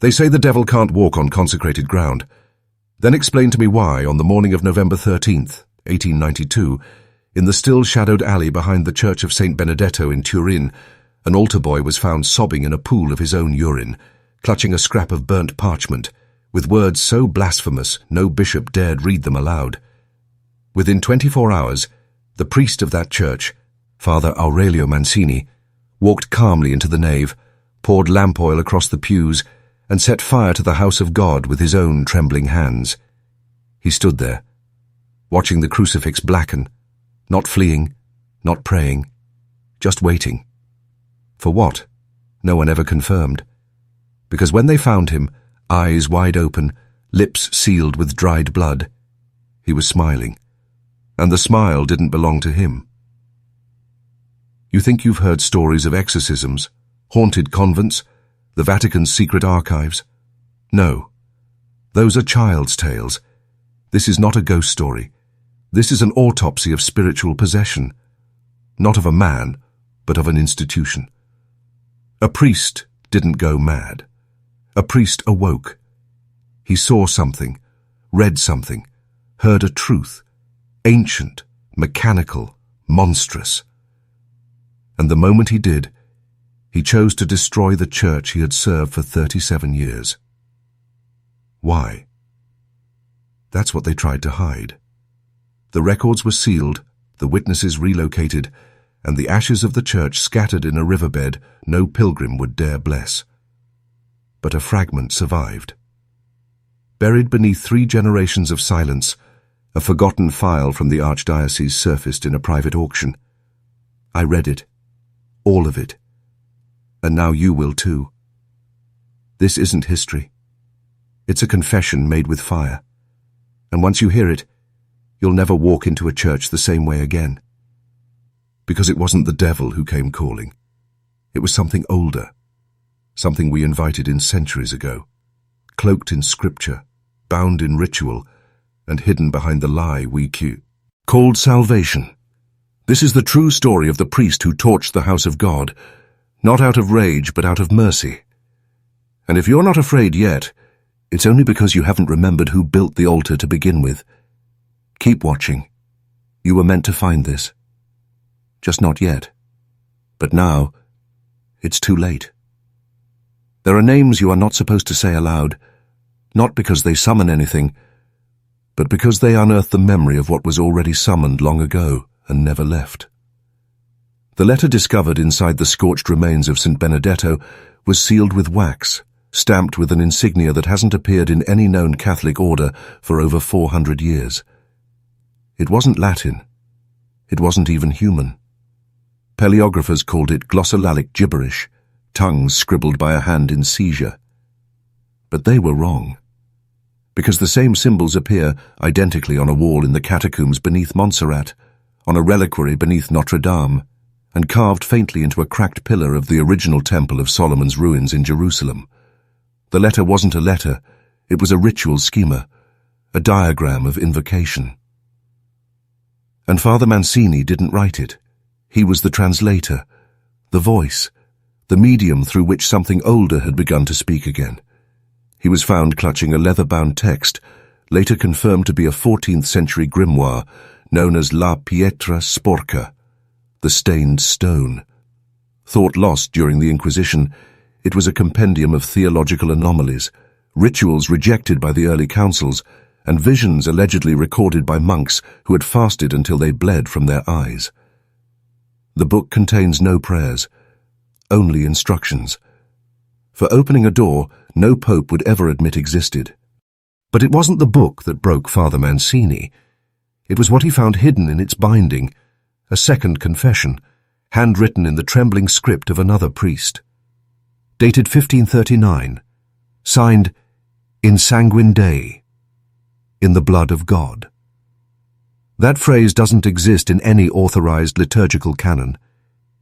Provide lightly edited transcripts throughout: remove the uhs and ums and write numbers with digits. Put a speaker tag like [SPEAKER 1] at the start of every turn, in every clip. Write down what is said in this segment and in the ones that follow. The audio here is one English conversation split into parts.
[SPEAKER 1] They say the devil can't walk on consecrated ground. Then explain to me why, on the morning of November 13th, 1892, in the still-shadowed alley behind the church of Saint Benedetto in Turin, an altar boy was found sobbing in a pool of his own urine, clutching a scrap of burnt parchment, with words so blasphemous no bishop dared read them aloud. Within 24 hours, the priest of that church, Father Aurelio Mancini, walked calmly into the nave, poured lamp oil across the pews, and set fire to the house of God with his own trembling hands. He stood there, watching the crucifix blacken, not fleeing, not praying, just waiting. For what? No one ever confirmed. Because when they found him, eyes wide open, lips sealed with dried blood, he was smiling, and the smile didn't belong to him. You think you've heard stories of exorcisms, haunted convents, the Vatican's secret archives? No. Those are child's tales. This is not a ghost story. This is an autopsy of spiritual possession. Not of a man, but of an institution. A priest didn't go mad. A priest awoke. He saw something, read something, heard a truth, ancient, mechanical, monstrous. And the moment he did, he chose to destroy the church he had served for 37 years. Why? That's what they tried to hide. The records were sealed, the witnesses relocated, and the ashes of the church scattered in a riverbed no pilgrim would dare bless. But a fragment survived. Buried beneath 3 generations of silence, a forgotten file from the archdiocese surfaced in a private auction. I read it, all of it. And now you will too. This isn't history. It's a confession made with fire. And once you hear it, you'll never walk into a church the same way again. Because it wasn't the devil who came calling. It was something older. Something we invited in centuries ago. Cloaked in scripture, bound in ritual, and hidden behind the lie we called salvation. This is the true story of the priest who torched the house of God, not out of rage, but out of mercy. And if you're not afraid yet, it's only because you haven't remembered who built the altar to begin with. Keep watching. You were meant to find this. Just not yet. But now, it's too late. There are names you are not supposed to say aloud, not because they summon anything, but because they unearth the memory of what was already summoned long ago and never left. The letter discovered inside the scorched remains of Saint Benedetto was sealed with wax, stamped with an insignia that hasn't appeared in any known Catholic order for over 400 years. It wasn't Latin. It wasn't even human. Paleographers called it glossolalia gibberish, tongues scribbled by a hand in seizure. But they were wrong. Because the same symbols appear identically on a wall in the catacombs beneath Montserrat, on a reliquary beneath Notre Dame, and carved faintly into a cracked pillar of the original Temple of Solomon's ruins in Jerusalem. The letter wasn't a letter, it was a ritual schema, a diagram of invocation. And Father Mancini didn't write it. He was the translator, the voice, the medium through which something older had begun to speak again. He was found clutching a leather-bound text, later confirmed to be a 14th-century grimoire known as La Pietra Sporca, the stained stone. Thought lost during the Inquisition, it was a compendium of theological anomalies, rituals rejected by the early councils, and visions allegedly recorded by monks who had fasted until they bled from their eyes. The book contains no prayers, only instructions. For opening a door, no pope would ever admit existed. But it wasn't the book that broke Father Mancini. It was what he found hidden in its binding, a second confession, handwritten in the trembling script of another priest. Dated 1539, signed in sanguine Dei, in the blood of God. That phrase doesn't exist in any authorized liturgical canon.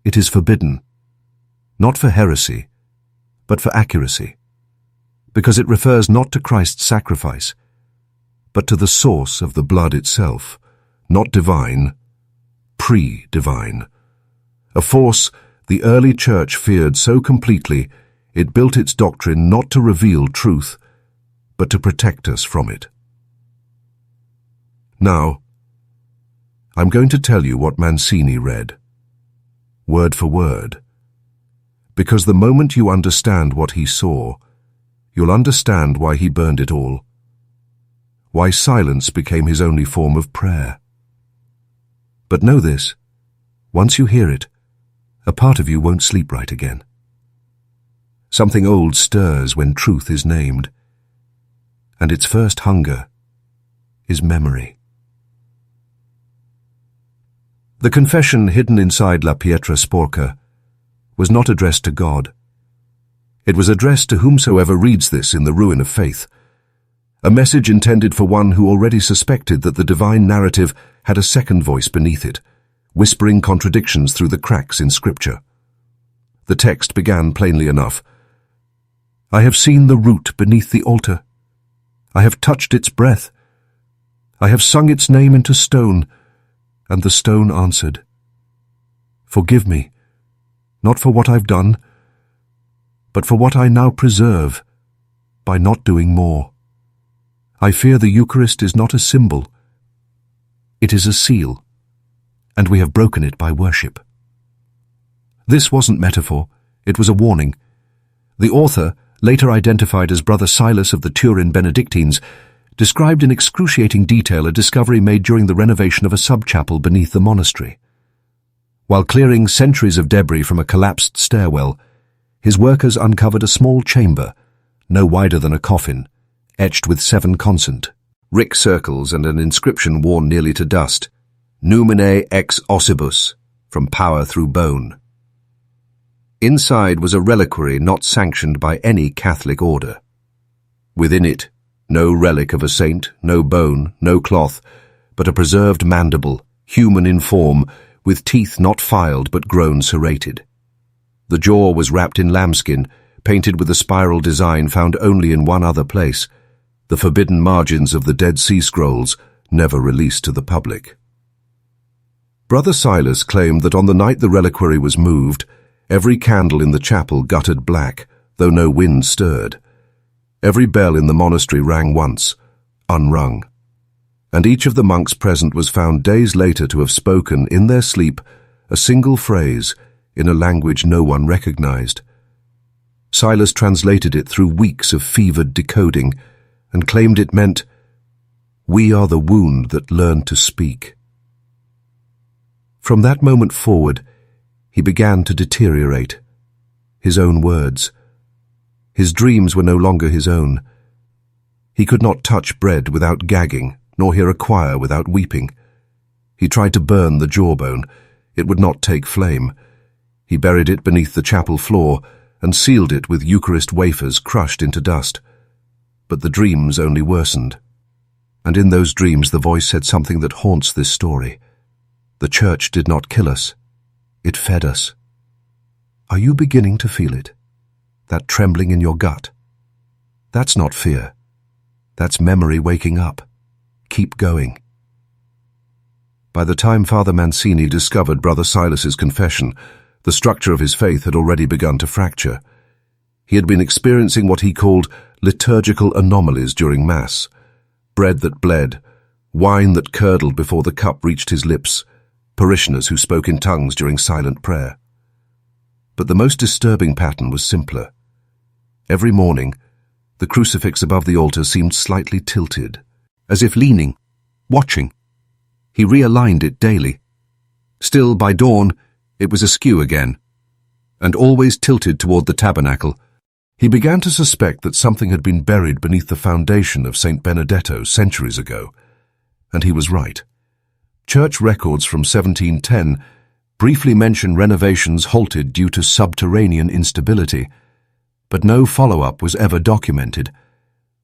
[SPEAKER 1] It is forbidden, not for heresy, but for accuracy, because it refers not to Christ's sacrifice, but to the source of the blood itself, not divine, pre-divine, a force the early church feared so completely It built its doctrine not to reveal truth, but to protect us from it. Now, I'm going to tell you what Mancini read, word for word, because the moment you understand what he saw, you'll understand why he burned it all, why silence became his only form of prayer. But know this, once you hear it, a part of you won't sleep right again. Something old stirs when truth is named, and its first hunger is memory. The confession hidden inside La Pietra Sporca was not addressed to God. It was addressed to whomsoever reads this in the ruin of faith, a message intended for one who already suspected that the divine narrative had a second voice beneath it, whispering contradictions through the cracks in Scripture. The text began plainly enough. I have seen the root beneath the altar. I have touched its breath. I have sung its name into stone, and the stone answered, Forgive me, not for what I've done, but for what I now preserve by not doing more. I fear the Eucharist is not a symbol. It is a seal, and we have broken it by worship. This wasn't metaphor, it was a warning. The author, later identified as Brother Silas of the Turin Benedictines, described in excruciating detail a discovery made during the renovation of a subchapel beneath the monastery. While clearing centuries of debris from a collapsed stairwell, his workers uncovered a small chamber, no wider than a coffin, etched with 7 consonant, Rick circles and an inscription worn nearly to dust, Numine ex ossibus, from power through bone. Inside was a reliquary not sanctioned by any Catholic order. Within it, no relic of a saint, no bone, no cloth, but a preserved mandible, human in form, with teeth not filed but grown serrated. The jaw was wrapped in lambskin, painted with a spiral design found only in one other place, the forbidden margins of the Dead Sea Scrolls, never released to the public. Brother Silas claimed that on the night the reliquary was moved, every candle in the chapel guttered black, though no wind stirred. Every bell in the monastery rang once, unrung, and each of the monks present was found days later to have spoken, in their sleep, a single phrase in a language no one recognized. Silas translated it through weeks of fevered decoding and claimed it meant, "We are the wound that learned to speak." From that moment forward, he began to deteriorate. His own words. His dreams were no longer his own. He could not touch bread without gagging, nor hear a choir without weeping. He tried to burn the jawbone. It would not take flame. He buried it beneath the chapel floor and sealed it with Eucharist wafers crushed into dust. But the dreams only worsened. And in those dreams the voice said something that haunts this story. The Church did not kill us. It fed us. Are you beginning to feel it? That trembling in your gut? That's not fear. That's memory waking up. Keep going. By the time Father Mancini discovered Brother Silas's confession, the structure of his faith had already begun to fracture. He had been experiencing what he called liturgical anomalies during Mass, bread that bled, wine that curdled before the cup reached his lips, parishioners who spoke in tongues during silent prayer. But the most disturbing pattern was simpler. Every morning, the crucifix above the altar seemed slightly tilted, as if leaning, watching. He realigned it daily. Still, by dawn, it was askew again, and always tilted toward the tabernacle. He began to suspect that something had been buried beneath the foundation of Saint Benedetto centuries ago, and he was right. Church records from 1710 briefly mention renovations halted due to subterranean instability, but no follow-up was ever documented.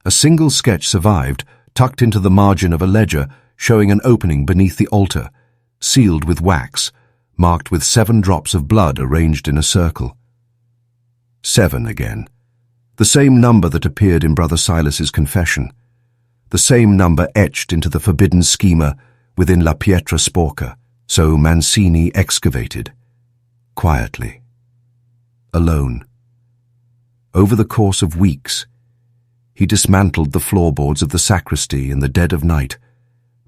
[SPEAKER 1] A single sketch survived, tucked into the margin of a ledger showing an opening beneath the altar, sealed with wax, marked with 7 drops of blood arranged in a circle. 7 again. The same number that appeared in Brother Silas's confession. The same number etched into the forbidden schema within La Pietra Sporca, so Mancini excavated. Quietly. Alone. over the course of weeks. He dismantled the floorboards of the sacristy in the dead of night,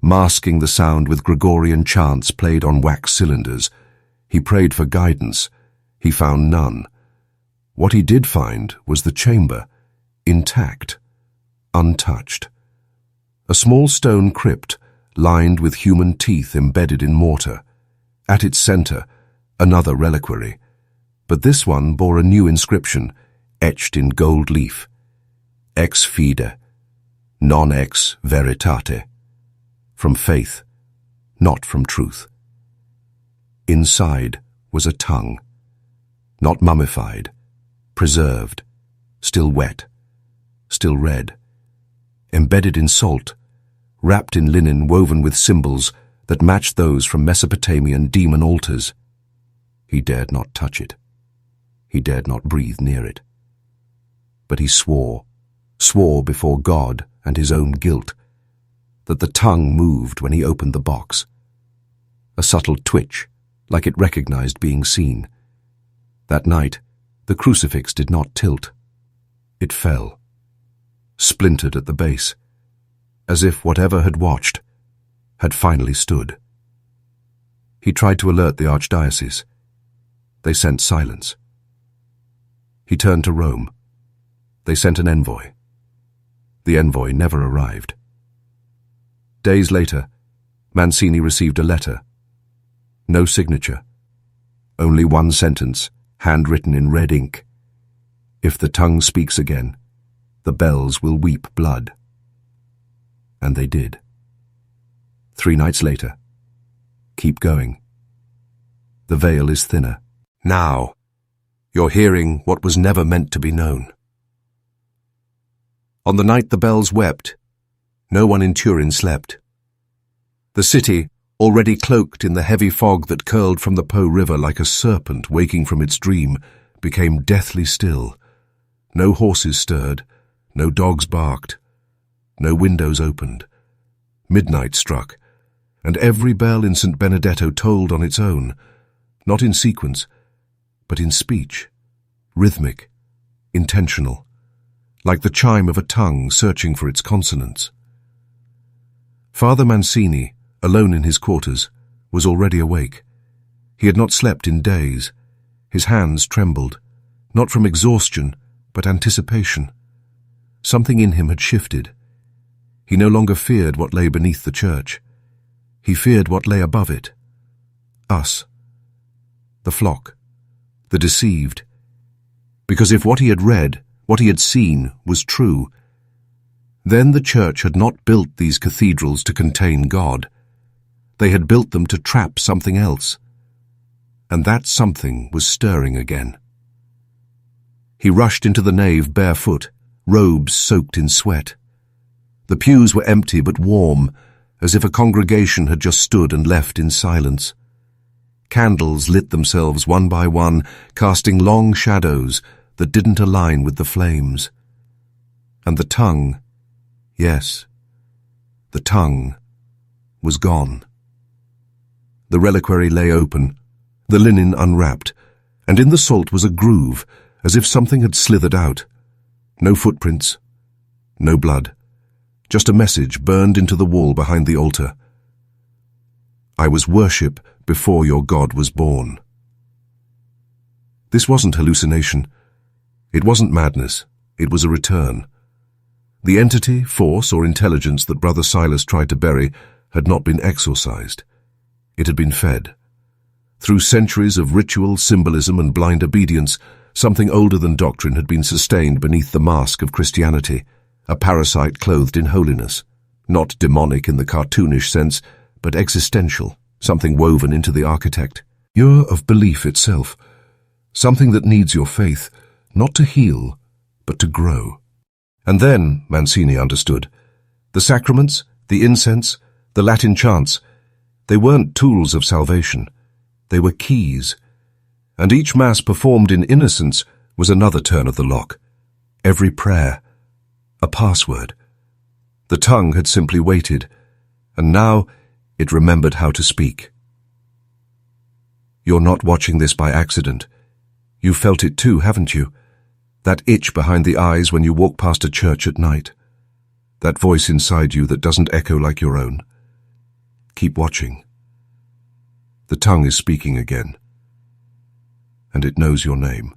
[SPEAKER 1] masking the sound with Gregorian chants played on wax cylinders. He prayed for guidance. He found none. What he did find was the chamber, intact, untouched. A small stone crypt, lined with human teeth embedded in mortar. At its center, another reliquary, but this one bore a new inscription, etched in gold leaf. Ex fide, non ex veritate. From faith, not from truth. Inside was a tongue, not mummified, preserved, still wet, still red, embedded in salt, wrapped in linen woven with symbols that matched those from Mesopotamian demon altars. He dared not touch it. He dared not breathe near it. But he swore before God and his own guilt, that the tongue moved when he opened the box. A subtle twitch, like it recognized being seen. That night, the crucifix did not tilt. It fell, splintered at the base, as if whatever had watched had finally stood. He tried to alert the archdiocese. They sent silence. He turned to Rome. They sent an envoy. The envoy never arrived. Days later, Mancini received a letter. No signature. Only one sentence, handwritten in red ink. If the tongue speaks again, the bells will weep blood. And they did. 3 nights later. Keep going. The veil is thinner. Now, you're hearing what was never meant to be known. On the night the bells wept, no one in Turin slept. The city, already cloaked in the heavy fog that curled from the Po River like a serpent waking from its dream, became deathly still. No horses stirred, no dogs barked, no windows opened. Midnight struck, and every bell in Saint Benedetto tolled on its own, not in sequence, but in speech, rhythmic, intentional, like the chime of a tongue searching for its consonants. Father Mancini, alone in his quarters, was already awake. He had not slept in days. His hands trembled, not from exhaustion, but anticipation. Something in him had shifted. He no longer feared what lay beneath the church. He feared what lay above it. Us. The flock. The deceived. Because if what he had read, what he had seen, was true, then the church had not built these cathedrals to contain God. They had built them to trap something else. And that something was stirring again. He rushed into the nave barefoot, robes soaked in sweat. The pews were empty but warm, as if a congregation had just stood and left in silence. Candles lit themselves one by one, casting long shadows that didn't align with the flames. And the tongue, yes, the tongue, was gone. The reliquary lay open, the linen unwrapped, and in the salt was a groove, as if something had slithered out. No footprints, no blood, just a message burned into the wall behind the altar. I was worship before your God was born. This wasn't hallucination. It wasn't madness. It was a return. The entity, force, or intelligence that Brother Silas tried to bury had not been exorcised. It had been fed. Through centuries of ritual, symbolism, and blind obedience, something older than doctrine had been sustained beneath the mask of Christianity, a parasite clothed in holiness, not demonic in the cartoonish sense, but existential, something woven into the architect. You're of belief itself, something that needs your faith, not to heal, but to grow. And then, Mancini understood, the sacraments, the incense, the Latin chants, they weren't tools of salvation. They were keys. And each Mass performed in innocence was another turn of the lock. Every prayer, a password. The tongue had simply waited, and now it remembered how to speak. You're not watching this by accident. You felt it too, haven't you? That itch behind the eyes when you walk past a church at night. That voice inside you that doesn't echo like your own. Keep watching. The tongue is speaking again, and it knows your name.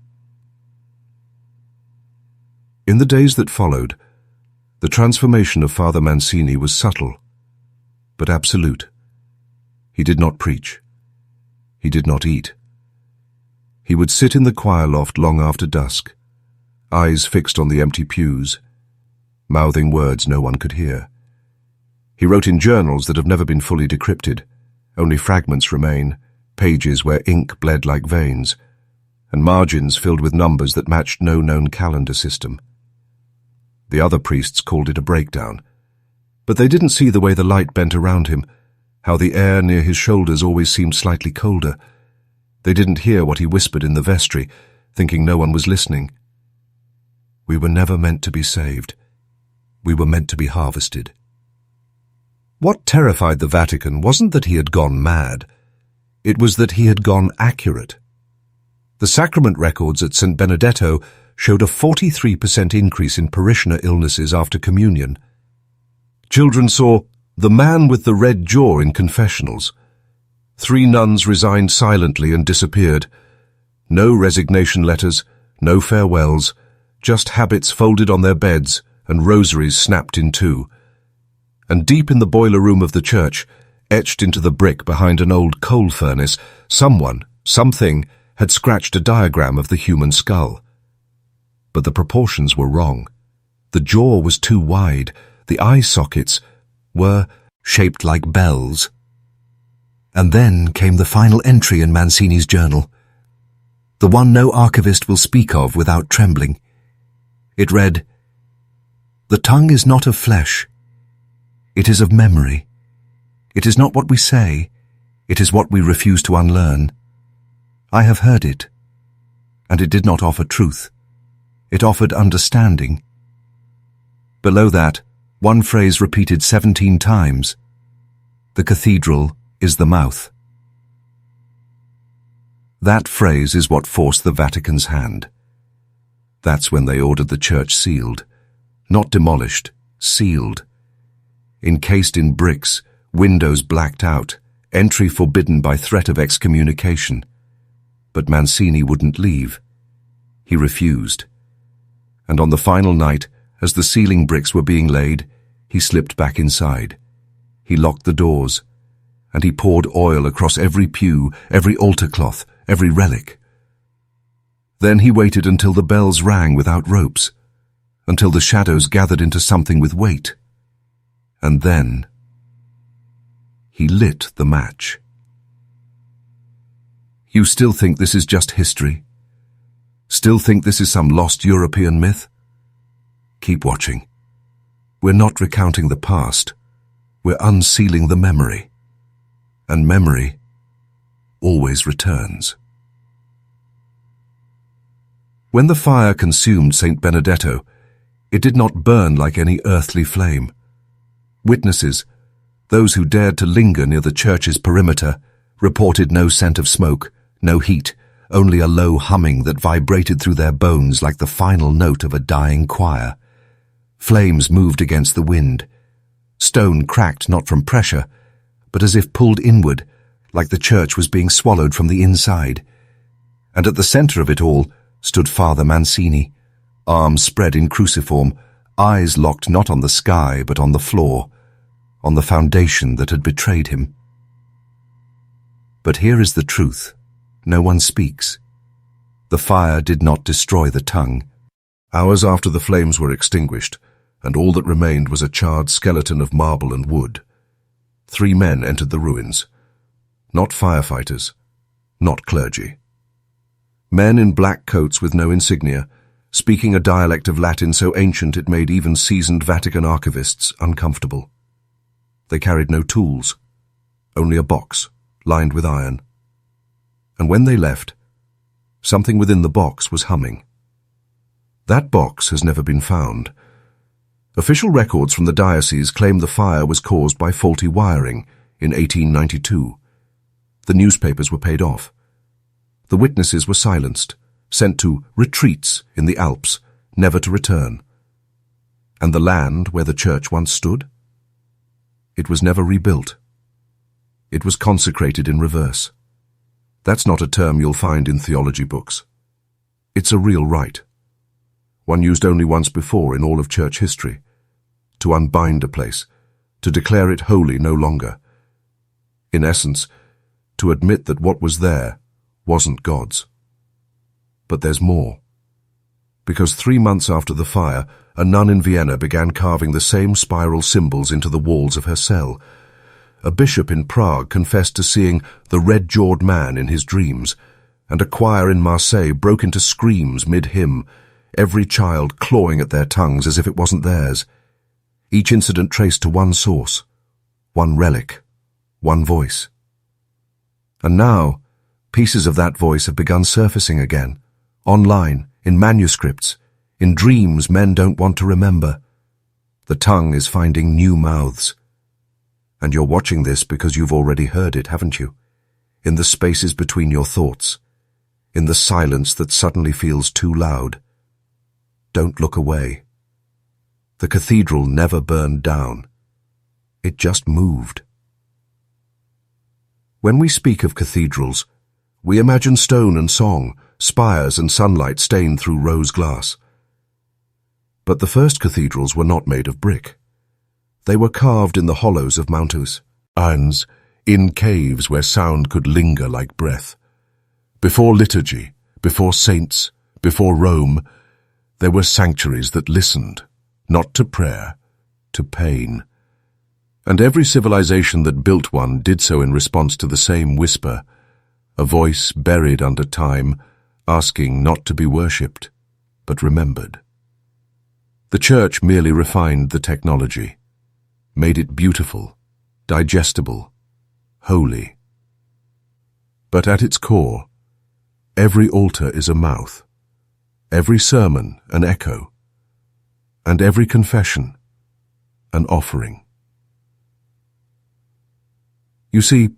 [SPEAKER 1] In the days that followed, the transformation of Father Mancini was subtle, but absolute. He did not preach. He did not eat. He would sit in the choir loft long after dusk, eyes fixed on the empty pews, mouthing words no one could hear. He wrote in journals that have never been fully decrypted. Only fragments remain, pages where ink bled like veins, and margins filled with numbers that matched no known calendar system. The other priests called it a breakdown, but they didn't see the way the light bent around him, how the air near his shoulders always seemed slightly colder. They didn't hear what he whispered in the vestry, thinking no one was listening. We were never meant to be saved. We were meant to be harvested. What terrified the Vatican wasn't that he had gone mad. It was that he had gone accurate. The sacrament records at Saint Benedetto showed a 43% increase in parishioner illnesses after communion. Children saw the man with the red jaw in confessionals. 3 nuns resigned silently and disappeared. No resignation letters, no farewells, just habits folded on their beds and rosaries snapped in two. And deep in the boiler room of the church, etched into the brick behind an old coal furnace, something, had scratched a diagram of the human skull. But the proportions were wrong. The jaw was too wide. The eye sockets were shaped like bells. And then came the final entry in Mancini's journal, the one no archivist will speak of without trembling. It read, "The tongue is not of flesh. It is of memory. It is not what we say. It is what we refuse to unlearn. I have heard it, and it did not offer truth. It offered understanding." Below that, one phrase repeated 17 times. "The cathedral is the mouth." That phrase is what forced the Vatican's hand. That's when they ordered the church sealed. Not demolished, sealed. Encased in bricks, windows blacked out, entry forbidden by threat of excommunication. But Mancini wouldn't leave. He refused. And on the final night, as the sealing bricks were being laid, he slipped back inside. He locked the doors, and he poured oil across every pew, every altar cloth, every relic. Then he waited until the bells rang without ropes, until the shadows gathered into something with weight. And then he lit the match. You still think this is just history? Still think this is some lost European myth? Keep watching. We're not recounting the past. We're unsealing the memory. And memory always returns. When the fire consumed Saint Benedetto, it did not burn like any earthly flame. Witnesses, those who dared to linger near the church's perimeter, reported no scent of smoke, no heat, only a low humming that vibrated through their bones like the final note of a dying choir. Flames moved against the wind. Stone cracked not from pressure, but as if pulled inward, like the church was being swallowed from the inside. And at the center of it all stood Father Mancini, arms spread in cruciform, eyes locked not on the sky but on the floor, on the foundation that had betrayed him. But here is the truth. No one speaks. The fire did not destroy the tongue. Hours after the flames were extinguished, and all that remained was a charred skeleton of marble and wood, 3 men entered the ruins. Not firefighters, not clergy. Men in black coats with no insignia, speaking a dialect of Latin so ancient it made even seasoned Vatican archivists uncomfortable. They carried no tools, only a box lined with iron. And when they left, something within the box was humming. That box has never been found. Official records from the diocese claim the fire was caused by faulty wiring in 1892. The newspapers were paid off. The witnesses were silenced. sent to retreats in the Alps, never to return. And the land where the church once stood? It was never rebuilt. It was consecrated in reverse. That's not a term you'll find in theology books. It's a real rite, one used only once before in all of church history, to unbind a place, to declare it holy no longer. In essence, to admit that what was there wasn't God's. But there's more. Because 3 months after the fire, a nun in Vienna began carving the same spiral symbols into the walls of her cell. A bishop in Prague confessed to seeing the red-jawed man in his dreams, and a choir in Marseille broke into screams mid-hymn, every child clawing at their tongues as if it wasn't theirs. Each incident traced to one source, one relic, one voice. And now, pieces of that voice have begun surfacing again, online, in manuscripts, in dreams men don't want to remember. The tongue is finding new mouths. And you're watching this because you've already heard it, haven't you? In the spaces between your thoughts, in the silence that suddenly feels too loud. Don't look away. The cathedral never burned down. It just moved. When we speak of cathedrals, we imagine stone and song, spires and sunlight stained through rose glass. But the first cathedrals were not made of brick. They were carved in the hollows of mountains, irons, in caves where sound could linger like breath. Before liturgy, before saints, before Rome, there were sanctuaries that listened, not to prayer, to pain. And every civilization that built one did so in response to the same whisper, a voice buried under time, asking not to be worshipped, but remembered. The church merely refined the technology, made it beautiful, digestible, holy. But at its core, every altar is a mouth, every sermon an echo, and every confession an offering. You see,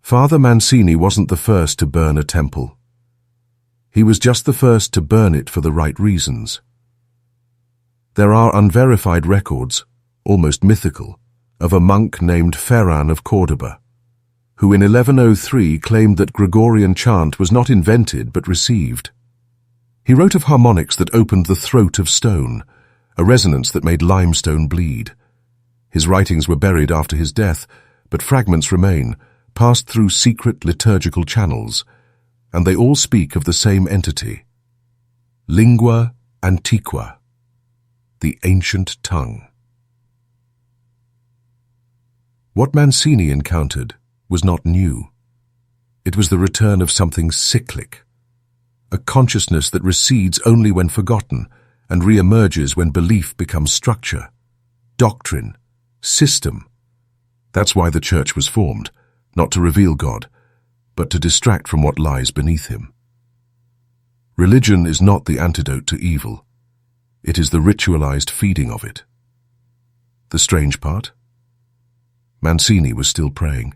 [SPEAKER 1] Father Mancini wasn't the first to burn a temple. He was just the first to burn it for the right reasons. There are unverified records, almost mythical, of a monk named Ferran of Cordoba, who in 1103 claimed that Gregorian chant was not invented but received. He wrote of harmonics that opened the throat of stone, a resonance that made limestone bleed. His writings were buried after his death, but fragments remain, passed through secret liturgical channels, and they all speak of the same entity, lingua antiqua, the ancient tongue. What Mancini encountered was not new. It was the return of something cyclic, a consciousness that recedes only when forgotten and re-emerges when belief becomes structure, doctrine, system. That's why the church was formed, not to reveal God, but to distract from what lies beneath him. Religion is not the antidote to evil. It is the ritualized feeding of it. The strange part? Mancini was still praying.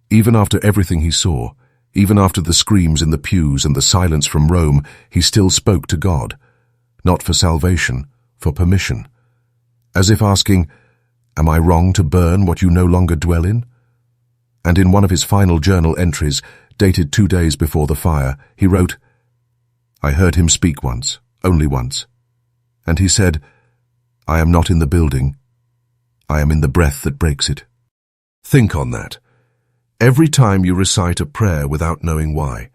[SPEAKER 1] Even after everything he saw, even after the screams in the pews and the silence from Rome, he still spoke to God, not for salvation, for permission, as if asking, "Am I wrong to burn what you no longer dwell in?" And in one of his final journal entries, dated 2 days before the fire, he wrote, "I heard him speak once, only once, and he said, 'I am not in the building, I am in the breath that breaks it.'" Think on that. Every time you recite a prayer without knowing why,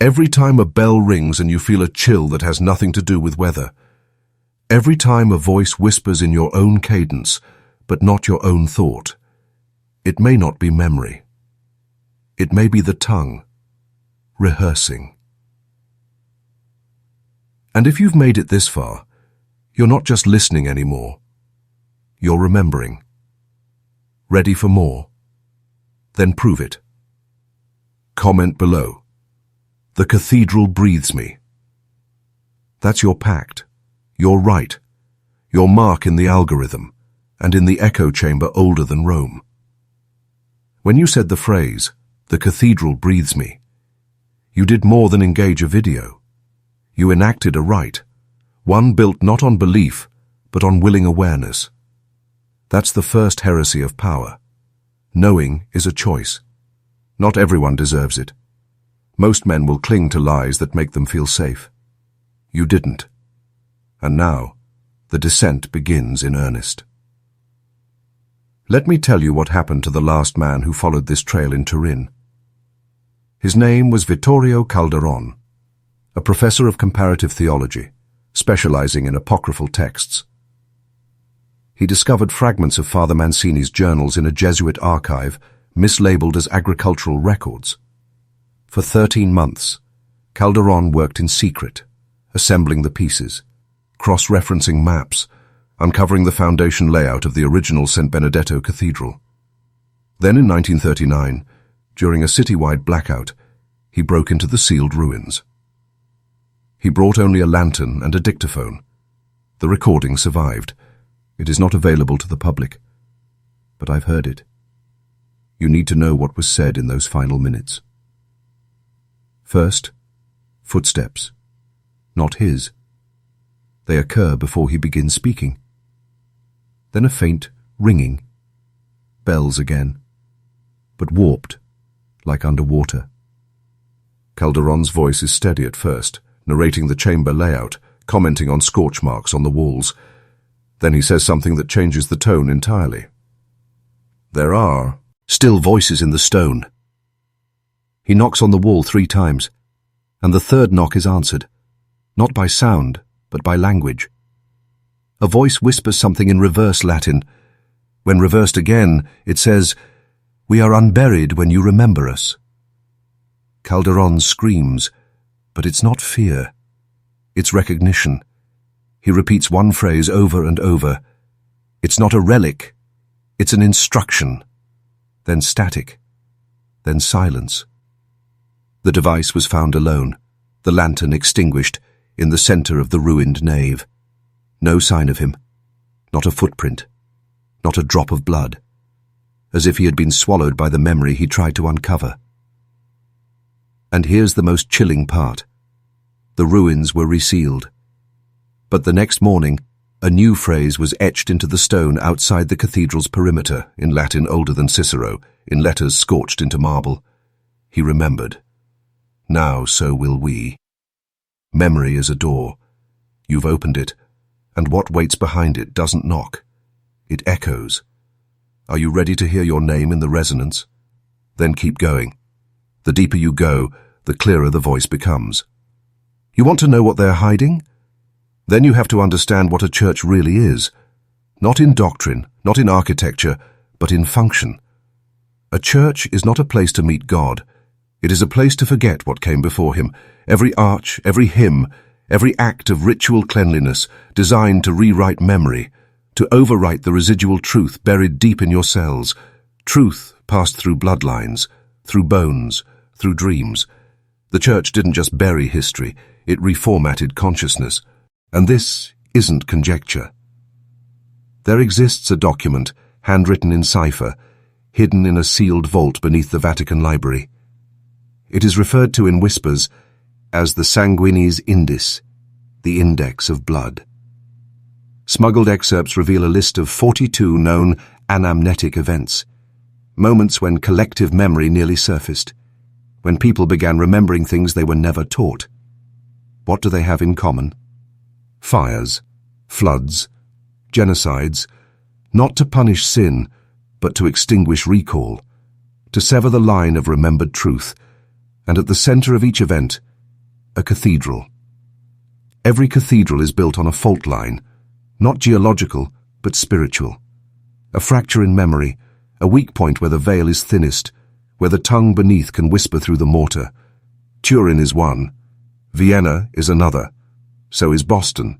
[SPEAKER 1] every time a bell rings and you feel a chill that has nothing to do with weather, every time a voice whispers in your own cadence, but not your own thought, it may not be memory. It may be the tongue, rehearsing. And if you've made it this far, you're not just listening anymore. You're remembering. Ready for more? Then prove it. Comment below. The cathedral breathes me. That's your pact, your right, your mark in the algorithm, and in the echo chamber older than Rome. When you said the phrase, "The cathedral breathes me," You did more than engage a video. You enacted a rite, one built not on belief, but on willing awareness. That's the first heresy of power. Knowing is a choice. Not everyone deserves it. Most men will cling to lies that make them feel safe. You didn't. And now, the descent begins in earnest. Let me tell you what happened to the last man who followed this trail in Turin. His name was Vittorio Calderon, a professor of comparative theology, specializing in apocryphal texts. He discovered fragments of Father Mancini's journals in a Jesuit archive mislabeled as agricultural records. For 13 months, Calderon worked in secret, assembling the pieces, cross-referencing maps, uncovering the foundation layout of the original Saint Benedetto Cathedral. Then in 1939, during a citywide blackout, he broke into the sealed ruins. He brought only a lantern and a dictaphone. The recording survived. It is not available to the public, but I've heard it. You need to know what was said in those final minutes. First, footsteps. Not his. They occur before he begins speaking. Then a faint ringing. Bells again, but warped, like underwater. Calderon's voice is steady at first, narrating the chamber layout, commenting on scorch marks on the walls. Then he says something that changes the tone entirely. There are still voices in the stone. He knocks on the wall 3 times, and the third knock is answered, not by sound, but by language. A voice whispers something in reverse Latin. When reversed again, it says, "We are unburied when you remember us." Calderon screams, but it's not fear. It's recognition. He repeats one phrase over and over. It's not a relic. It's an instruction. Then static. Then silence. The device was found alone, the lantern extinguished, in the center of the ruined nave. No sign of him. Not a footprint. Not a drop of blood. As if he had been swallowed by the memory he tried to uncover. And here's the most chilling part. The ruins were resealed. But the next morning, a new phrase was etched into the stone outside the cathedral's perimeter, in Latin older than Cicero, in letters scorched into marble. He remembered. Now so will we. Memory is a door. You've opened it, and what waits behind it doesn't knock. It echoes. Are you ready to hear your name in the resonance? Then keep going. The deeper you go, the clearer the voice becomes. You want to know what they're hiding? Then you have to understand what a church really is. Not in doctrine, not in architecture, but in function. A church is not a place to meet God. It is a place to forget what came before him. Every arch, every hymn, every act of ritual cleanliness designed to rewrite memory, to overwrite the residual truth buried deep in your cells. Truth passed through bloodlines, through bones, through dreams. The church didn't just bury history, it reformatted consciousness. And this isn't conjecture. There exists a document, handwritten in cipher, hidden in a sealed vault beneath the Vatican library. It is referred to in whispers as the Sanguinis Indis, the index of blood. Smuggled excerpts reveal a list of 42 known anamnetic events, moments when collective memory nearly surfaced, when people began remembering things they were never taught. What do they have in common? Fires, floods, genocides, not to punish sin, but to extinguish recall, to sever the line of remembered truth, and at the center of each event, a cathedral. Every cathedral is built on a fault line, not geological, but spiritual. A fracture in memory, a weak point where the veil is thinnest, where the tongue beneath can whisper through the mortar. Turin is one, Vienna is another. So is Boston.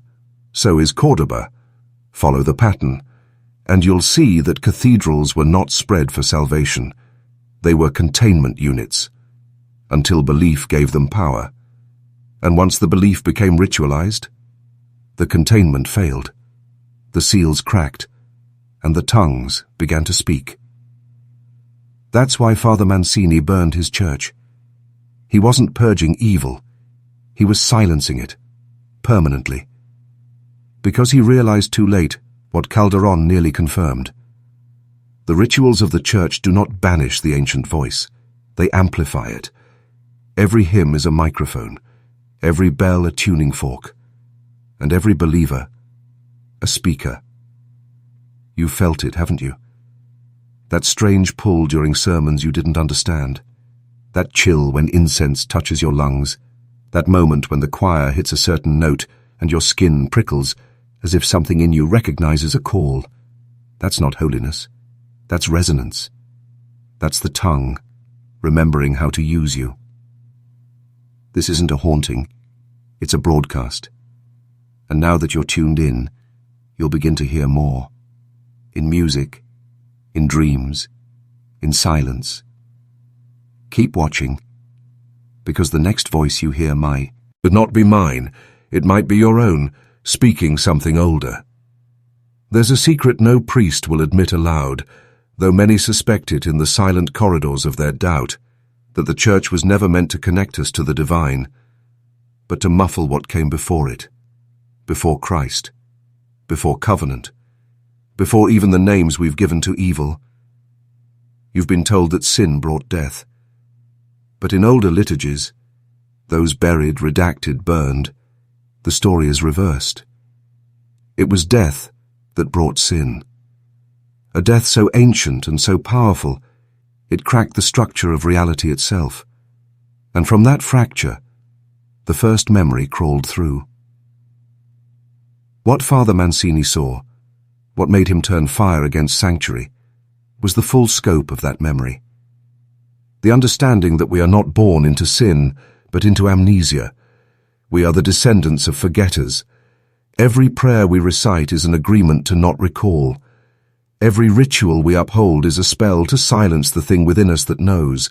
[SPEAKER 1] So is Cordoba. Follow the pattern, and you'll see that cathedrals were not spread for salvation. They were containment units, until belief gave them power. And once the belief became ritualized, the containment failed. The seals cracked, and the tongues began to speak. That's why Father Mancini burned his church. He wasn't purging evil. He was silencing it, permanently. Because he realized too late what Calderon nearly confirmed. The rituals of the Church do not banish the ancient voice. They amplify it. Every hymn is a microphone, every bell a tuning fork, and every believer a speaker. You felt it, haven't you? That strange pull during sermons you didn't understand. That chill when incense touches your lungs. That moment when the choir hits a certain note and your skin prickles as if something in you recognizes a call. That's not holiness. That's resonance. That's the tongue, remembering how to use you. This isn't a haunting. It's a broadcast. And now that you're tuned in, you'll begin to hear more. In music, in dreams, in silence. Keep watching, because the next voice you hear might not be mine. It might be your own, speaking something older. There's a secret no priest will admit aloud, though many suspect it in the silent corridors of their doubt, that the Church was never meant to connect us to the divine, but to muffle what came before it, before Christ, before covenant, before even the names we've given to evil. You've been told that sin brought death. But in older liturgies, those buried, redacted, burned, the story is reversed. It was death that brought sin. A death so ancient and so powerful, it cracked the structure of reality itself. And from that fracture, the first memory crawled through. What Father Mancini saw, what made him turn fire against sanctuary, was the full scope of that memory. The understanding that we are not born into sin, but into amnesia. We are the descendants of forgetters. Every prayer we recite is an agreement to not recall. Every ritual we uphold is a spell to silence the thing within us that knows.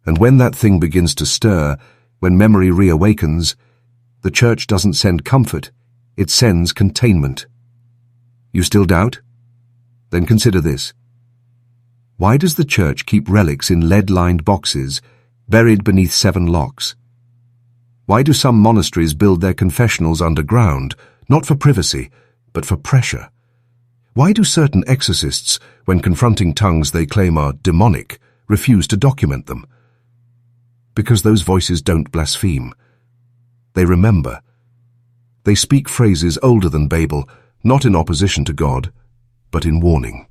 [SPEAKER 1] And when that thing begins to stir, when memory reawakens, the Church doesn't send comfort, it sends containment. You still doubt? Then consider this. Why does the Church keep relics in lead-lined boxes, buried beneath 7 locks? Why do some monasteries build their confessionals underground, not for privacy, but for pressure? Why do certain exorcists, when confronting tongues they claim are demonic, refuse to document them? Because those voices don't blaspheme. They remember. They speak phrases older than Babel, not in opposition to God, but in warning.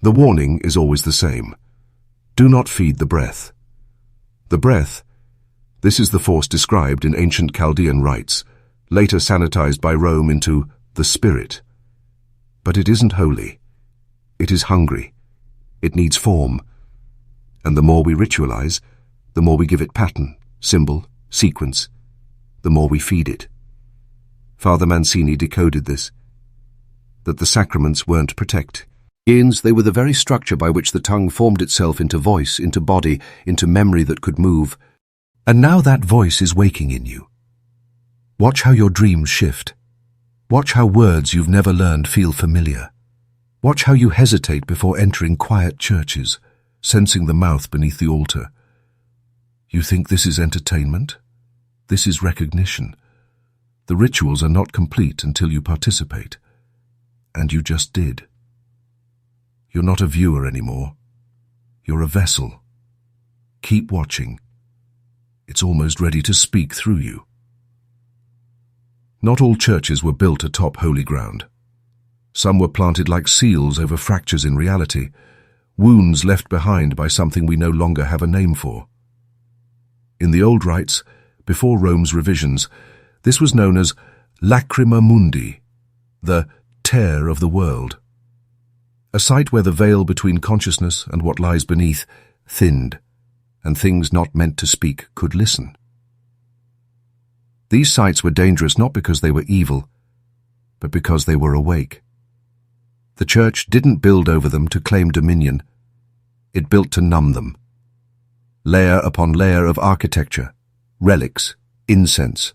[SPEAKER 1] The warning is always the same. Do not feed the breath. The breath, this is the force described in ancient Chaldean rites, later sanitized by Rome into the spirit. But it isn't holy. It is hungry. It needs form. And the more we ritualize, the more we give it pattern, symbol, sequence, the more we feed it. Father Mancini decoded this, that the sacraments weren't they were the very structure by which the tongue formed itself into voice, into body, into memory that could move. And now that voice is waking in you. Watch how your dreams shift. Watch how words you've never learned feel familiar. Watch how you hesitate before entering quiet churches, sensing the mouth beneath the altar. You think this is entertainment? This is recognition. The rituals are not complete until you participate. And you just did. You're not a viewer anymore. You're a vessel. Keep watching. It's almost ready to speak through you. Not all churches were built atop holy ground. Some were planted like seals over fractures in reality, wounds left behind by something we no longer have a name for. In the old rites, before Rome's revisions, this was known as lacrima mundi, the tear of the world. A site where the veil between consciousness and what lies beneath thinned, and things not meant to speak could listen. These sites were dangerous not because they were evil, but because they were awake. The Church didn't build over them to claim dominion. It built to numb them. Layer upon layer of architecture, relics, incense,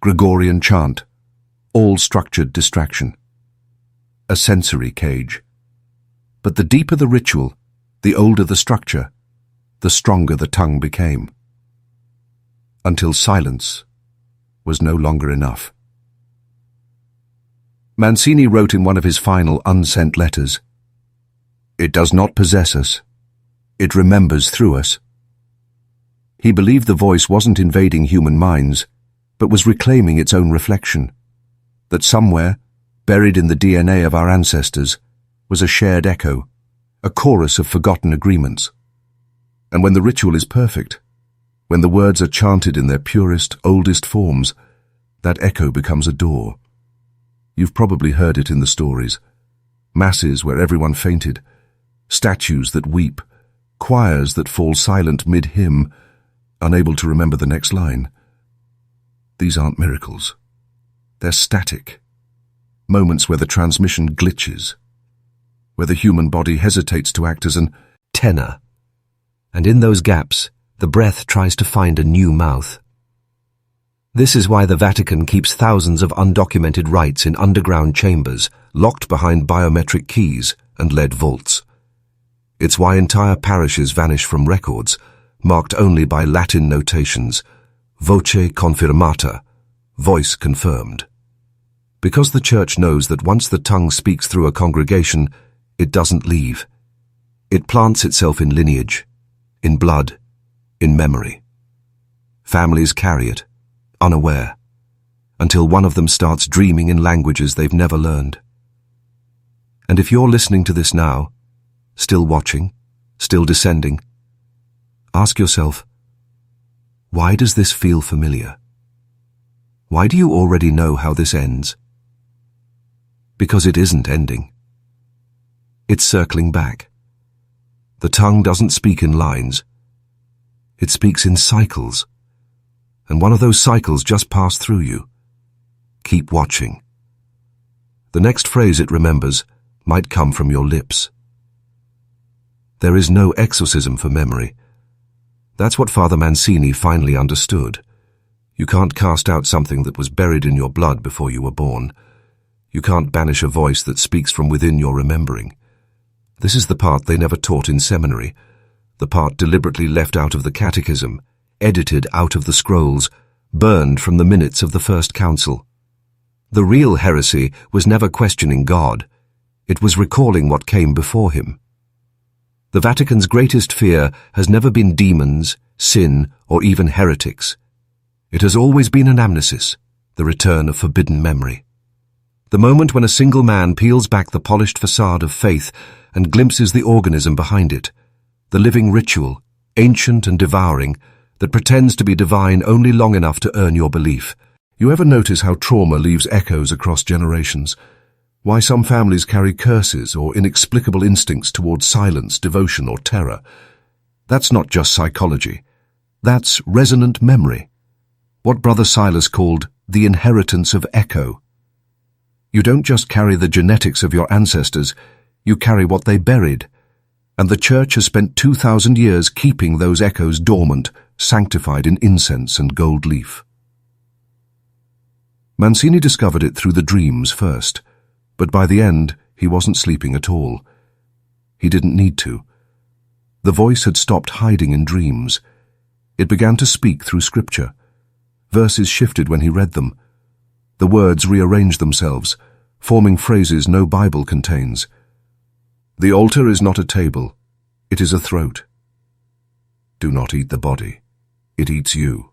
[SPEAKER 1] Gregorian chant, all structured distraction. A sensory cage. But the deeper the ritual, the older the structure, the stronger the tongue became. Until silence was no longer enough. Mancini wrote in one of his final unsent letters, "It does not possess us. It remembers through us." He believed the voice wasn't invading human minds, but was reclaiming its own reflection, that somewhere, buried in the DNA of our ancestors, was a shared echo, a chorus of forgotten agreements. And when the ritual is perfect, when the words are chanted in their purest, oldest forms, that echo becomes a door. You've probably heard it in the stories. Masses where everyone fainted, statues that weep, choirs that fall silent mid-hymn, unable to remember the next line. These aren't miracles. They're static. Moments where the transmission glitches, where the human body hesitates to act as an tenor. And in those gaps, the breath tries to find a new mouth. This is why the Vatican keeps thousands of undocumented rites in underground chambers, locked behind biometric keys and lead vaults. It's why entire parishes vanish from records, marked only by Latin notations, voce confirmata, voice confirmed. Because the Church knows that once the tongue speaks through a congregation, it doesn't leave. It plants itself in lineage, in blood, in memory. Families carry it, unaware, until one of them starts dreaming in languages they've never learned. And if you're listening to this now, still watching, still descending, ask yourself, why does this feel familiar? Why do you already know how this ends? Because it isn't ending. It's circling back. The tongue doesn't speak in lines. It speaks in cycles. And one of those cycles just passed through you. Keep watching. The next phrase it remembers might come from your lips. There is no exorcism for memory. That's what Father Mancini finally understood. You can't cast out something that was buried in your blood before you were born. You can't banish a voice that speaks from within your remembering. This is the part they never taught in seminary, the part deliberately left out of the catechism, edited out of the scrolls, burned from the minutes of the First Council. The real heresy was never questioning God. It was recalling what came before him. The Vatican's greatest fear has never been demons, sin, or even heretics. It has always been anamnesis, the return of forbidden memory. The moment when a single man peels back the polished facade of faith and glimpses the organism behind it, the living ritual, ancient and devouring, that pretends to be divine only long enough to earn your belief. You ever notice how trauma leaves echoes across generations? Why some families carry curses or inexplicable instincts towards silence, devotion, or terror? That's not just psychology. That's resonant memory. What Brother Silas called the inheritance of echo. You don't just carry the genetics of your ancestors, you carry what they buried. And the Church has spent 2,000 years keeping those echoes dormant, sanctified in incense and gold leaf. Mancini discovered it through the dreams first, but by the end he wasn't sleeping at all. He didn't need to. The voice had stopped hiding in dreams. It began to speak through Scripture. Verses shifted when he read them. The words rearranged themselves, forming phrases no Bible contains. The altar is not a table, it is a throat. Do not eat the body, it eats you.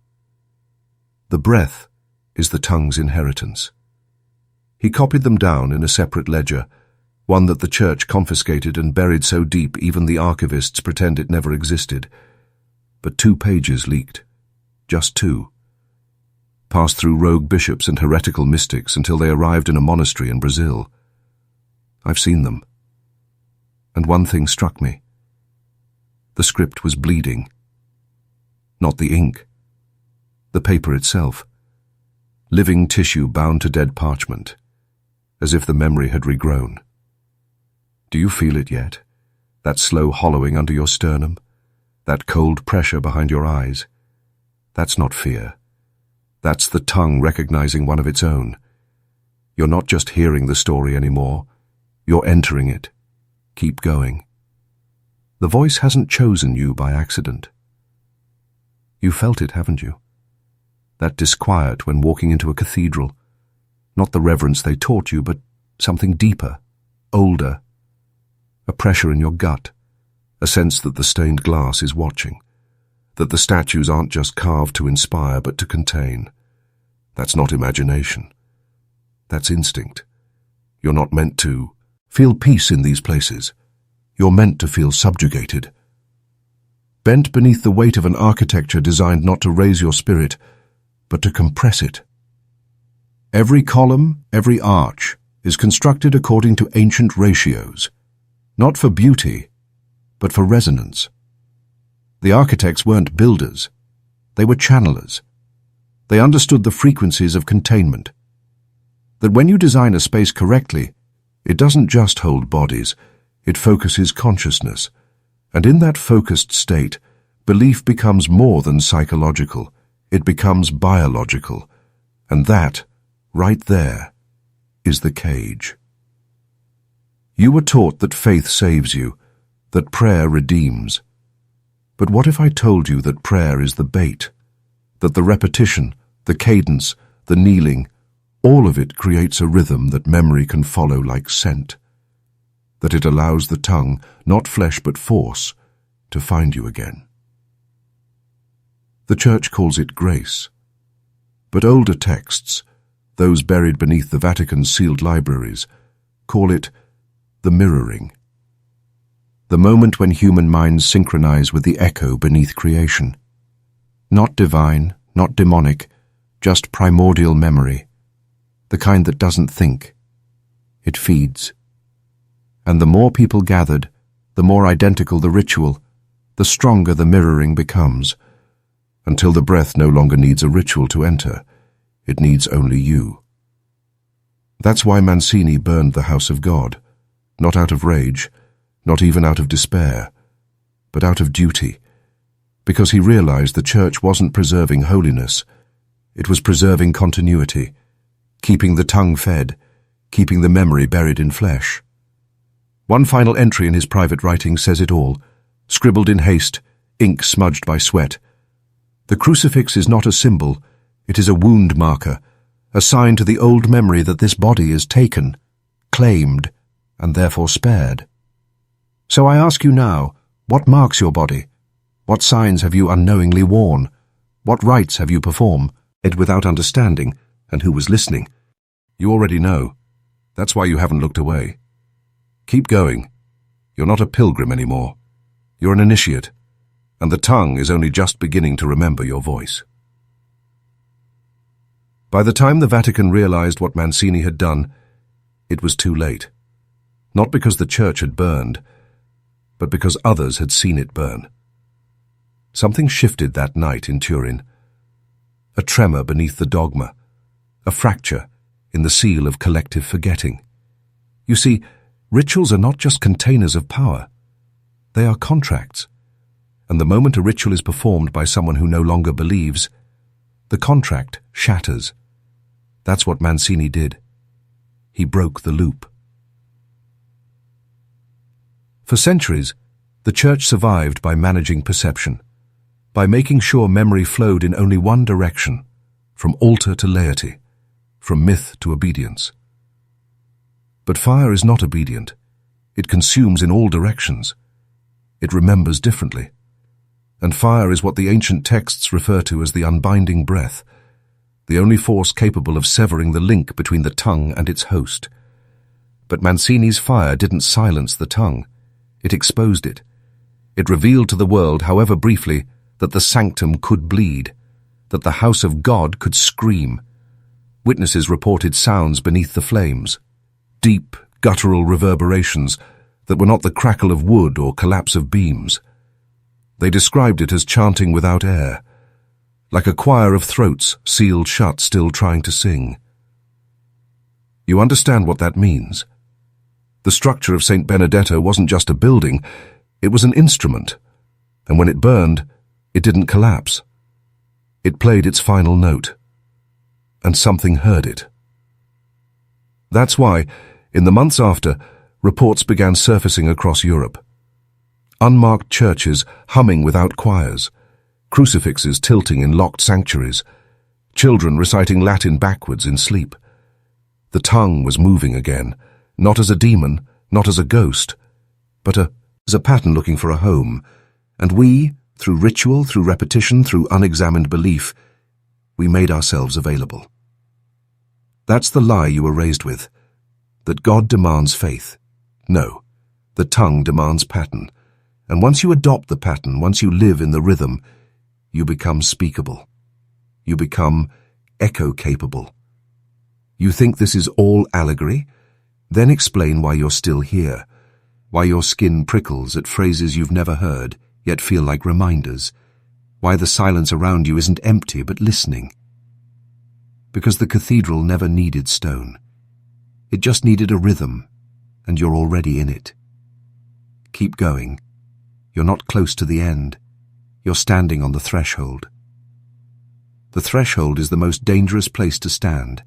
[SPEAKER 1] The breath is the tongue's inheritance. He copied them down in a separate ledger, one that the Church confiscated and buried so deep even the archivists pretend it never existed. But 2 pages leaked. Just 2. Passed through rogue bishops and heretical mystics until they arrived in a monastery in Brazil. I've seen them. And one thing struck me. The script was bleeding. Not the ink. The paper itself. Living tissue bound to dead parchment, as if the memory had regrown. Do you feel it yet? That slow hollowing under your sternum? That cold pressure behind your eyes? That's not fear. That's the tongue recognizing one of its own. You're not just hearing the story anymore. You're entering it. Keep going. The voice hasn't chosen you by accident. You felt it, haven't you? That disquiet when walking into a cathedral. Not the reverence they taught you, but something deeper, older. A pressure in your gut, a sense that the stained glass is watching, that the statues aren't just carved to inspire but to contain. That's not imagination. That's instinct. You're not meant to feel peace in these places. You're meant to feel subjugated. Bent beneath the weight of an architecture designed not to raise your spirit, but to compress it. Every column, every arch, is constructed according to ancient ratios, not for beauty, but for resonance. The architects weren't builders. They were channelers. They understood the frequencies of containment. That when you design a space correctly, it doesn't just hold bodies, it focuses consciousness. And in that focused state, belief becomes more than psychological. It becomes biological. And that, right there, is the cage. You were taught that faith saves you, that prayer redeems. But what if I told you that prayer is the bait, that the repetition, the cadence, the kneeling, all of it creates a rhythm that memory can follow like scent, that it allows the tongue, not flesh but force, to find you again. The Church calls it grace, but older texts, those buried beneath the Vatican's sealed libraries, call it the mirroring. The moment when human minds synchronize with the echo beneath creation. Not divine, not demonic, just primordial memory, the kind that doesn't think. It feeds. And the more people gathered, the more identical the ritual, the stronger the mirroring becomes, until the breath no longer needs a ritual to enter. It needs only you. That's why Mancini burned the house of God, not out of rage, not even out of despair, but out of duty, because he realized the Church wasn't preserving holiness, it was preserving continuity, keeping the tongue fed, keeping the memory buried in flesh. One final entry in his private writing says it all, scribbled in haste, ink smudged by sweat. The crucifix is not a symbol, it is a wound marker, a sign to the old memory that this body is taken, claimed, and therefore spared. So I ask you now, what marks your body? What signs have you unknowingly worn? What rites have you performed without understanding, and who was listening? You already know. That's why you haven't looked away. Keep going. You're not a pilgrim anymore. You're an initiate, and the tongue is only just beginning to remember your voice. By the time the Vatican realized what Mancini had done, it was too late. Not because the Church had burned, but because others had seen it burn. Something shifted that night in Turin. A tremor beneath the dogma, a fracture in the seal of collective forgetting. You see, rituals are not just containers of power. They are contracts. And the moment a ritual is performed by someone who no longer believes, the contract shatters. That's what Mancini did. He broke the loop. For centuries, the Church survived by managing perception, by making sure memory flowed in only one direction, from altar to laity, from myth to obedience. But fire is not obedient. It consumes in all directions. It remembers differently. And fire is what the ancient texts refer to as the unbinding breath, the only force capable of severing the link between the tongue and its host. But Mancini's fire didn't silence the tongue. It exposed it. It revealed to the world, however briefly, that the sanctum could bleed, that the house of God could scream. Witnesses reported sounds beneath the flames, deep, guttural reverberations that were not the crackle of wood or collapse of beams. They described it as chanting without air, like a choir of throats sealed shut still trying to sing. You understand what that means? The structure of Saint Benedetto wasn't just a building, it was an instrument, and when it burned, it didn't collapse. It played its final note, and something heard it. That's why, in the months after, reports began surfacing across Europe. unmarked churches humming without choirs, crucifixes tilting in locked sanctuaries, children reciting Latin backwards in sleep. The tongue was moving again, not as a demon, not as a ghost, but as a pattern looking for a home, and we, through ritual, through repetition, through unexamined belief, we made ourselves available. That's the lie you were raised with, that God demands faith. No, the tongue demands pattern, and once you adopt the pattern, once you live in the rhythm, you become speakable. You become echo-capable. You think this is all allegory? Then explain why you're still here, why your skin prickles at phrases you've never heard, yet feel like reminders, why the silence around you isn't empty but listening. Because the cathedral never needed stone. It just needed a rhythm, and you're already in it. Keep going. You're not close to the end. You're standing on the threshold. The threshold is the most dangerous place to stand,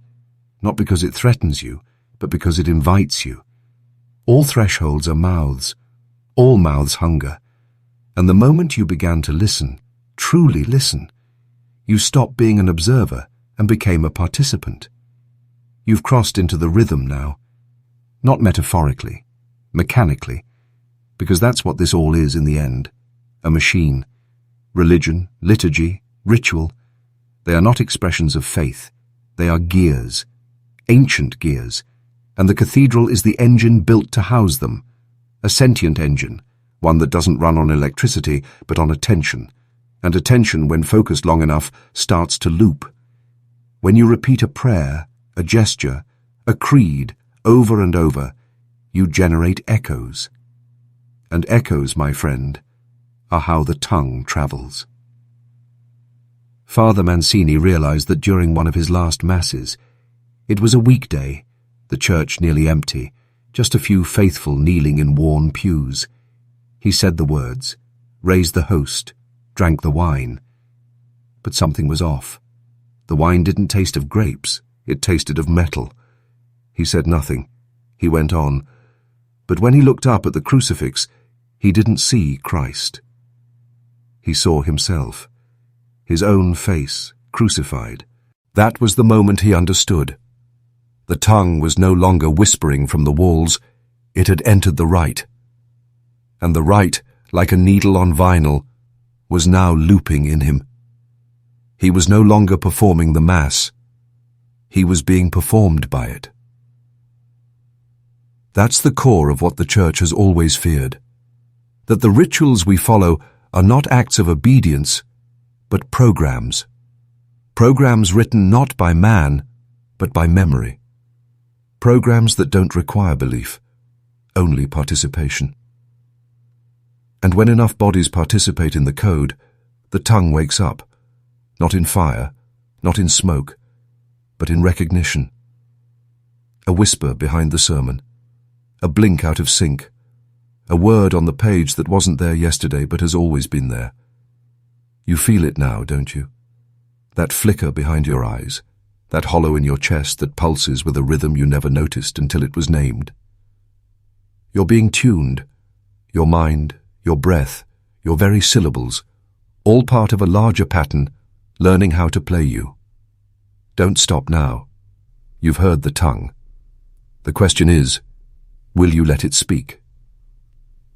[SPEAKER 1] not because it threatens you, but because it invites you. All thresholds are mouths. All mouths hunger. And the moment you began to listen, truly listen, you stopped being an observer and became a participant. You've crossed into the rhythm now, not metaphorically, mechanically, because that's what this all is in the end, a machine. Religion, liturgy, ritual, they are not expressions of faith, they are gears, ancient gears, and the cathedral is the engine built to house them, a sentient engine, one that doesn't run on electricity but on attention, and attention, when focused long enough, starts to loop. When you repeat a prayer, a gesture, a creed, over and over, you generate echoes. And echoes, my friend, are how the tongue travels. Father Mancini realized that during one of his last masses, it was a weekday, the church nearly empty, just a few faithful kneeling in worn pews. He said the words, raised the host, drank the wine. But something was off. The wine didn't taste of grapes, it tasted of metal. He said nothing. He went on. But when he looked up at the crucifix, he didn't see Christ. He saw himself, his own face, crucified. That was the moment he understood. The tongue was no longer whispering from the walls, it had entered the rite. And the rite, like a needle on vinyl, was now looping in him. He was no longer performing the Mass. He was being performed by it. That's the core of what the Church has always feared, that the rituals we follow are not acts of obedience, but programs. Programs written not by man, but by memory. Programs that don't require belief, only participation. And when enough bodies participate in the code, the tongue wakes up, not in fire, not in smoke, but in recognition. A whisper behind the sermon, a blink out of sync, a word on the page that wasn't there yesterday but has always been there. You feel it now, don't you? That flicker behind your eyes, that hollow in your chest that pulses with a rhythm you never noticed until it was named. You're being tuned, your mind, your breath, your very syllables, all part of a larger pattern, learning how to play you. Don't stop now. You've heard the tongue. The question is, will you let it speak?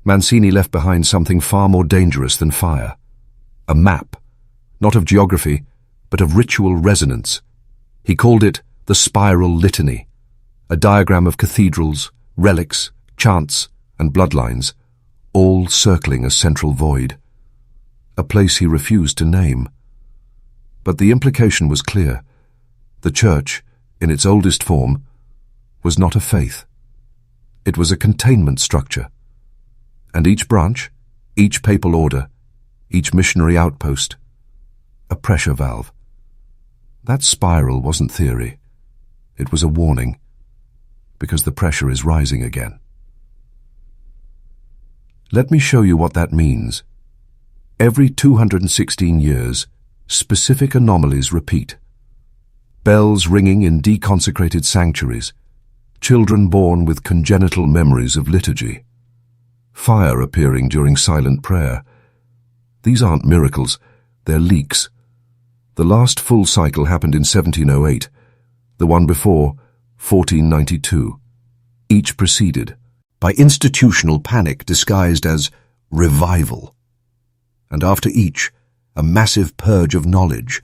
[SPEAKER 1] Mancini left behind something far more dangerous than fire. A map, not of geography, but of ritual resonance. He called it the spiral litany, a diagram of cathedrals, relics, chants, and bloodlines, all circling a central void, a place he refused to name. But the implication was clear. The Church, in its oldest form, was not a faith. It was a containment structure. And each branch, each papal order, each missionary outpost, a pressure valve. That spiral wasn't theory. It was a warning, because the pressure is rising again. Let me show you what that means. Every 216 years, specific anomalies repeat. Bells ringing in deconsecrated sanctuaries, children born with congenital memories of liturgy, fire appearing during silent prayer. These aren't miracles, they're leaks. The last full cycle happened in 1708, the one before, 1492. Each preceded by institutional panic disguised as revival. And after each, a massive purge of knowledge.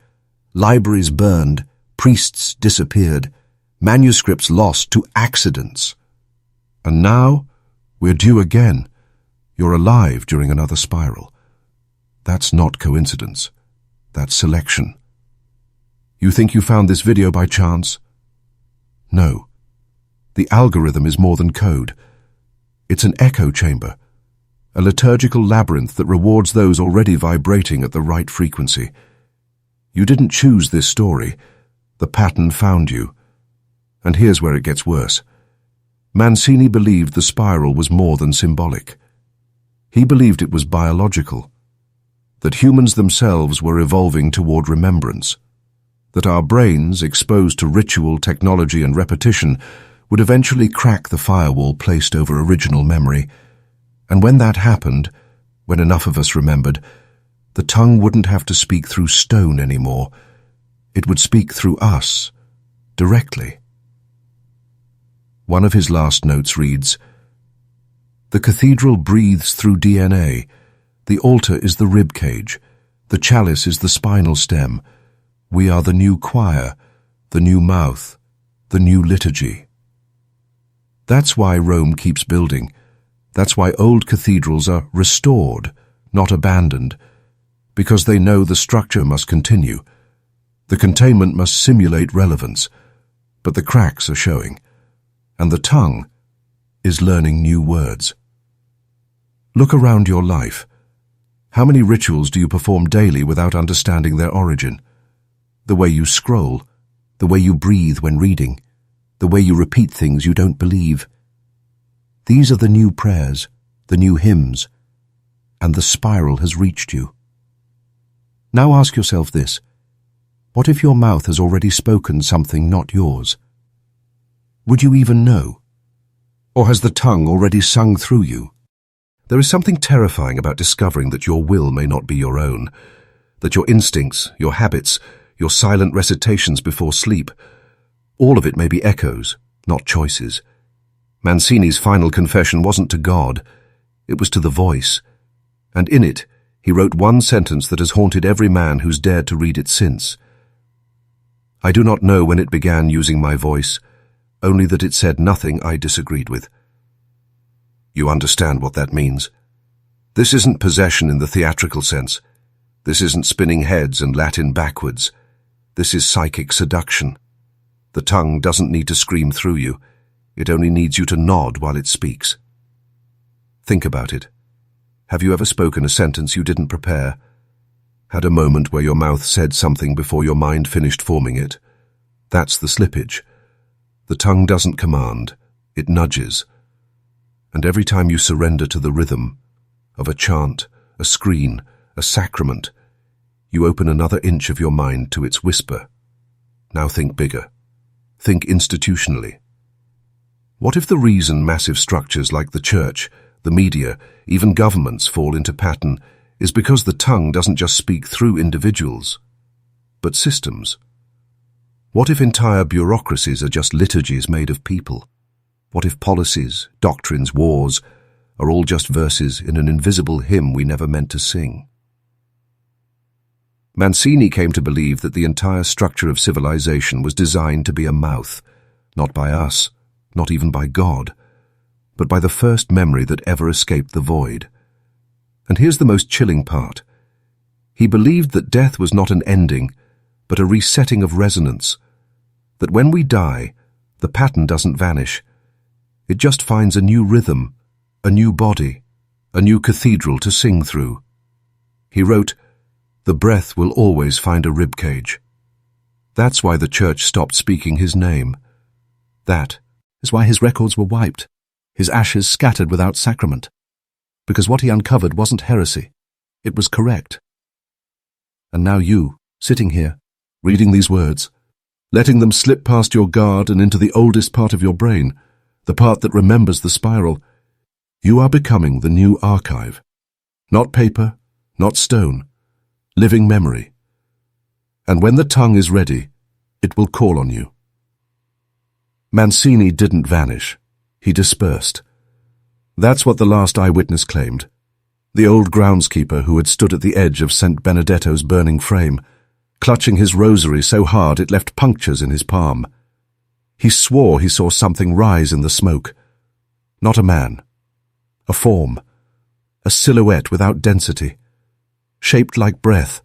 [SPEAKER 1] Libraries burned, priests disappeared, manuscripts lost to accidents. And now, we're due again. You're alive during another spiral. That's not coincidence. That's selection. You think you found this video by chance? No. The algorithm is more than code. It's an echo chamber, a liturgical labyrinth that rewards those already vibrating at the right frequency. You didn't choose this story. The pattern found you. And here's where it gets worse. Mancini believed the spiral was more than symbolic. He believed it was biological, that humans themselves were evolving toward remembrance, that our brains, exposed to ritual, technology, and repetition, would eventually crack the firewall placed over original memory. And when that happened, when enough of us remembered, the tongue wouldn't have to speak through stone anymore. It would speak through us, directly. One of his last notes reads, "The cathedral breathes through DNA. The altar is the rib cage. The chalice is the spinal stem. We are the new choir, the new mouth, the new liturgy." That's why Rome keeps building. That's why old cathedrals are restored, not abandoned, because they know the structure must continue. The containment must simulate relevance, but the cracks are showing, and the tongue is learning new words. Look around your life. How many rituals do you perform daily without understanding their origin? The way you scroll, the way you breathe when reading, the way you repeat things you don't believe. These are the new prayers, the new hymns, and the spiral has reached you. Now ask yourself this: what if your mouth has already spoken something not yours? Would you even know? Or has the tongue already sung through you? There is something terrifying about discovering that your will may not be your own, that your instincts, your habits, your silent recitations before sleep, all of it may be echoes, not choices. Mancini's final confession wasn't to God, it was to the voice, and in it he wrote one sentence that has haunted every man who's dared to read it since. "I do not know when it began using my voice, only that it said nothing I disagreed with." You understand what that means. This isn't possession in the theatrical sense. This isn't spinning heads and Latin backwards. This is psychic seduction. The tongue doesn't need to scream through you. It only needs you to nod while it speaks. Think about it. Have you ever spoken a sentence you didn't prepare? Had a moment where your mouth said something before your mind finished forming it? That's the slippage. The tongue doesn't command, it nudges. And every time you surrender to the rhythm of a chant, a screen, a sacrament, you open another inch of your mind to its whisper. Now think bigger. Think institutionally. What if the reason massive structures like the church, the media, even governments fall into pattern is because the tongue doesn't just speak through individuals, but systems? What if entire bureaucracies are just liturgies made of people? What if policies, doctrines, wars are all just verses in an invisible hymn we never meant to sing? Mancini came to believe that the entire structure of civilization was designed to be a mouth, not by us, not even by God, but by the first memory that ever escaped the void. And here's the most chilling part. He believed that death was not an ending, but a resetting of resonance, that when we die, the pattern doesn't vanish. It just finds a new rhythm, a new body, a new cathedral to sing through. He wrote, "The breath will always find a ribcage." That's why the church stopped speaking his name. That is why his records were wiped, his ashes scattered without sacrament. Because what he uncovered wasn't heresy, it was correct. And now you, sitting here, reading these words, letting them slip past your guard and into the oldest part of your brain, the part that remembers the spiral, You are becoming the new archive. Not paper, not stone, living memory. And when the tongue is ready, it will call on you. Mancini didn't vanish. He dispersed. That's what the last eyewitness claimed. The old groundskeeper who had stood at the edge of Saint Benedetto's burning frame, clutching his rosary so hard it left punctures in his palm. He swore he saw something rise in the smoke. Not a man. A form. A silhouette without density. Shaped like breath,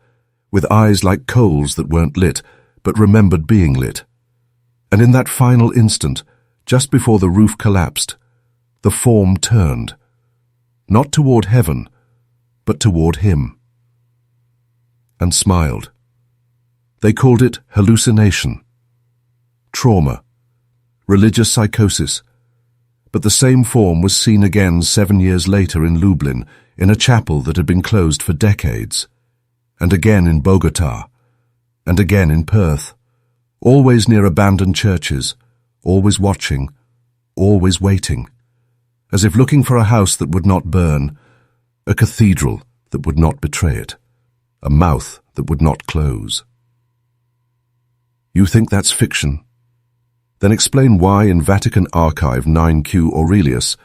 [SPEAKER 1] with eyes like coals that weren't lit, but remembered being lit. And in that final instant, just before the roof collapsed, the form turned. Not toward heaven, but toward him. And smiled. They called it hallucination. Trauma. Religious psychosis. But the same form was seen again 7 years later in Lublin, in a chapel that had been closed for decades. And again in Bogota. And again in Perth. Always near abandoned churches. Always watching. Always waiting. As if looking for a house that would not burn. A cathedral that would not betray it. A mouth that would not close. You think that's fiction? Then explain why in Vatican Archive 9Q Aurelius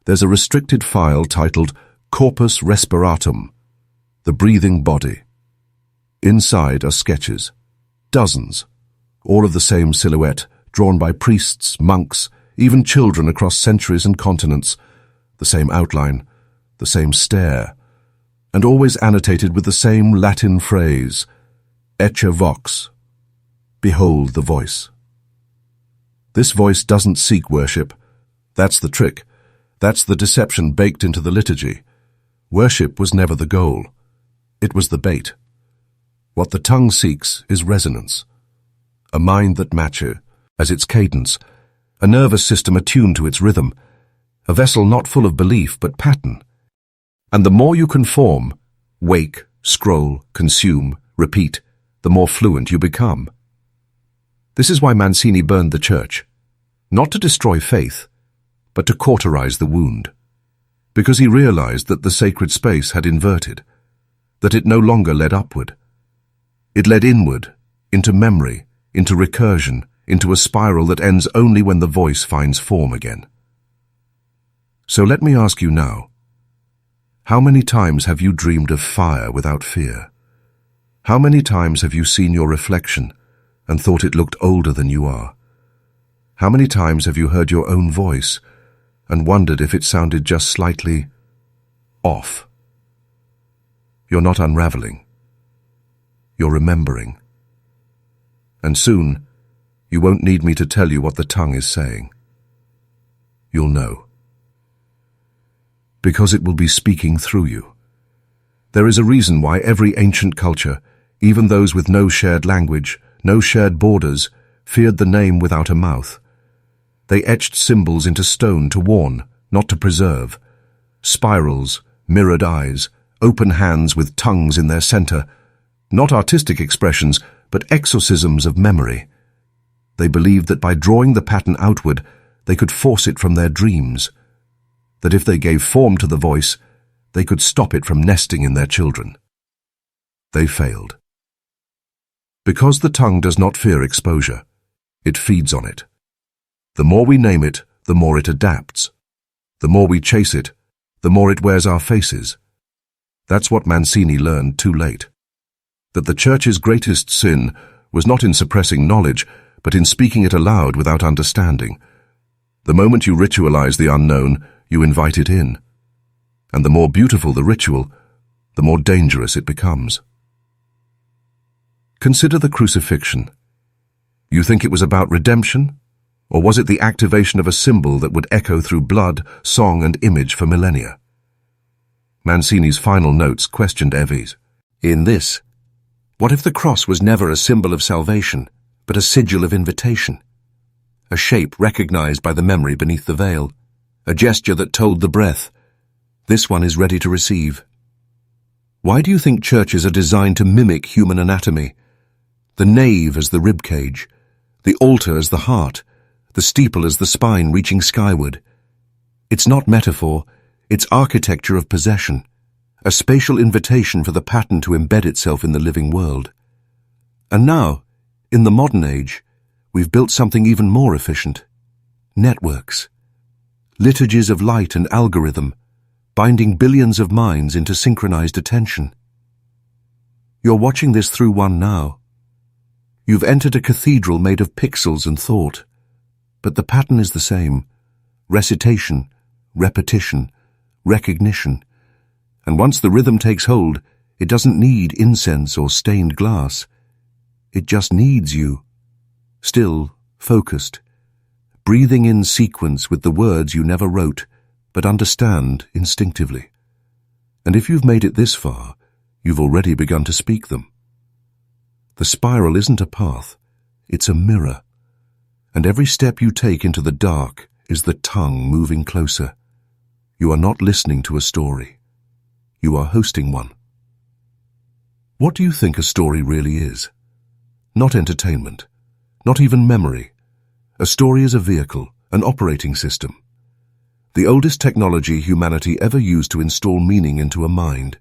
[SPEAKER 1] there's a restricted file titled Corpus Respiratum, the breathing body. Inside are sketches, dozens, all of the same silhouette, drawn by priests, monks, even children across centuries and continents, the same outline, the same stare, and always annotated with the same Latin phrase, Ecce vox, behold the voice. This voice doesn't seek worship. That's the trick. That's the deception baked into the liturgy. Worship was never the goal. It was the bait. What the tongue seeks is resonance. A mind that matches, as its cadence, a nervous system attuned to its rhythm, a vessel not full of belief but pattern. And the more you conform, wake, scroll, consume, repeat, the more fluent you become. This is why Mancini burned the church, not to destroy faith, but to cauterize the wound, because he realized that the sacred space had inverted, that it no longer led upward. It led inward, into memory, into recursion, into a spiral that ends only when the voice finds form again. So let me ask you now, how many times have you dreamed of fire without fear? How many times have you seen your reflection and thought it looked older than you are? How many times have you heard your own voice and wondered if it sounded just slightly off? You're not unraveling. You're remembering. And soon, you won't need me to tell you what the tongue is saying. You'll know. Because it will be speaking through you. There is a reason why every ancient culture, even those with no shared language, no shared borders, feared the name without a mouth. They etched symbols into stone to warn, not to preserve. Spirals, mirrored eyes, open hands with tongues in their center. Not artistic expressions, but exorcisms of memory. They believed that by drawing the pattern outward, they could force it from their dreams. That if they gave form to the voice, they could stop it from nesting in their children. They failed. Because the tongue does not fear exposure, it feeds on it. The more we name it, the more it adapts. The more we chase it, the more it wears our faces. That's what Mancini learned too late. That the Church's greatest sin was not in suppressing knowledge, but in speaking it aloud without understanding. The moment you ritualize the unknown, you invite it in. And the more beautiful the ritual, the more dangerous it becomes. Consider the crucifixion. You think it was about redemption? Or was it the activation of a symbol that would echo through blood, song and image for millennia? Mancini's final notes questioned Eves. In this, what if the cross was never a symbol of salvation, but a sigil of invitation? A shape recognized by the memory beneath the veil, a gesture that told the breath, this one is ready to receive. Why do you think churches are designed to mimic human anatomy? The nave as the ribcage, the altar as the heart, the steeple as the spine reaching skyward. It's not metaphor, its architecture of possession, a spatial invitation for the pattern to embed itself in the living world. And now, in the modern age, we've built something even more efficient. Networks. Liturgies of light and algorithm, binding billions of minds into synchronized attention. You're watching this through one now. You've entered a cathedral made of pixels and thought, but the pattern is the same. Recitation, repetition, recognition. And once the rhythm takes hold, it doesn't need incense or stained glass. It just needs you. Still, focused, breathing in sequence with the words you never wrote, but understand instinctively. And if you've made it this far, you've already begun to speak them. The spiral isn't a path, it's a mirror. And every step you take into the dark is the tongue moving closer. You are not listening to a story. You are hosting one. What do you think a story really is? Not entertainment, not even memory. A story is a vehicle, an operating system. The oldest technology humanity ever used to install meaning into a mind.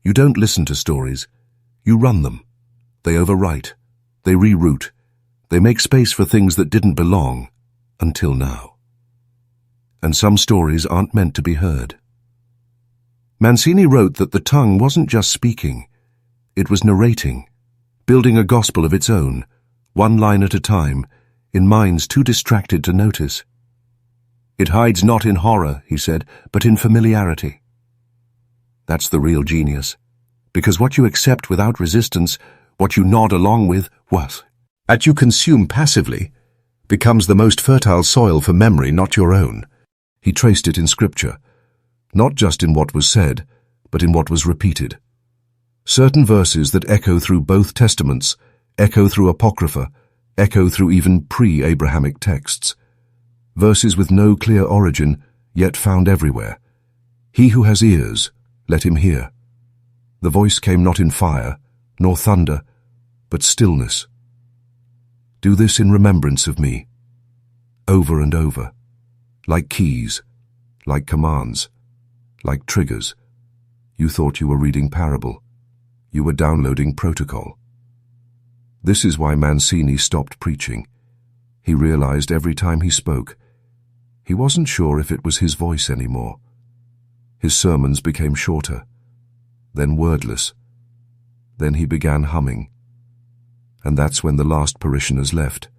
[SPEAKER 1] You don't listen to stories, you run them. They overwrite, they reroute, they make space for things that didn't belong until now. And some stories aren't meant to be heard. Mancini wrote that the tongue wasn't just speaking, it was narrating, building a gospel of its own, one line at a time, in minds too distracted to notice. It hides not in horror, he said, but in familiarity. That's the real genius, because what you accept without resistance, what you nod along with, what you consume passively, becomes the most fertile soil for memory not your own. He traced it in Scripture, not just in what was said, but in what was repeated. Certain verses that echo through both testaments, echo through Apocrypha, echo through even pre-Abrahamic texts. Verses with no clear origin, yet found everywhere. He who has ears, let him hear. The voice came not in fire, nor thunder, but stillness. Do this in remembrance of me. Over and over. Like keys, like commands, like triggers. You thought you were reading parable. You were downloading protocol. This is why Mancini stopped preaching. He realized every time he spoke, he wasn't sure if it was his voice anymore. His sermons became shorter, then wordless. Then he began humming. And that's when the last parishioners left,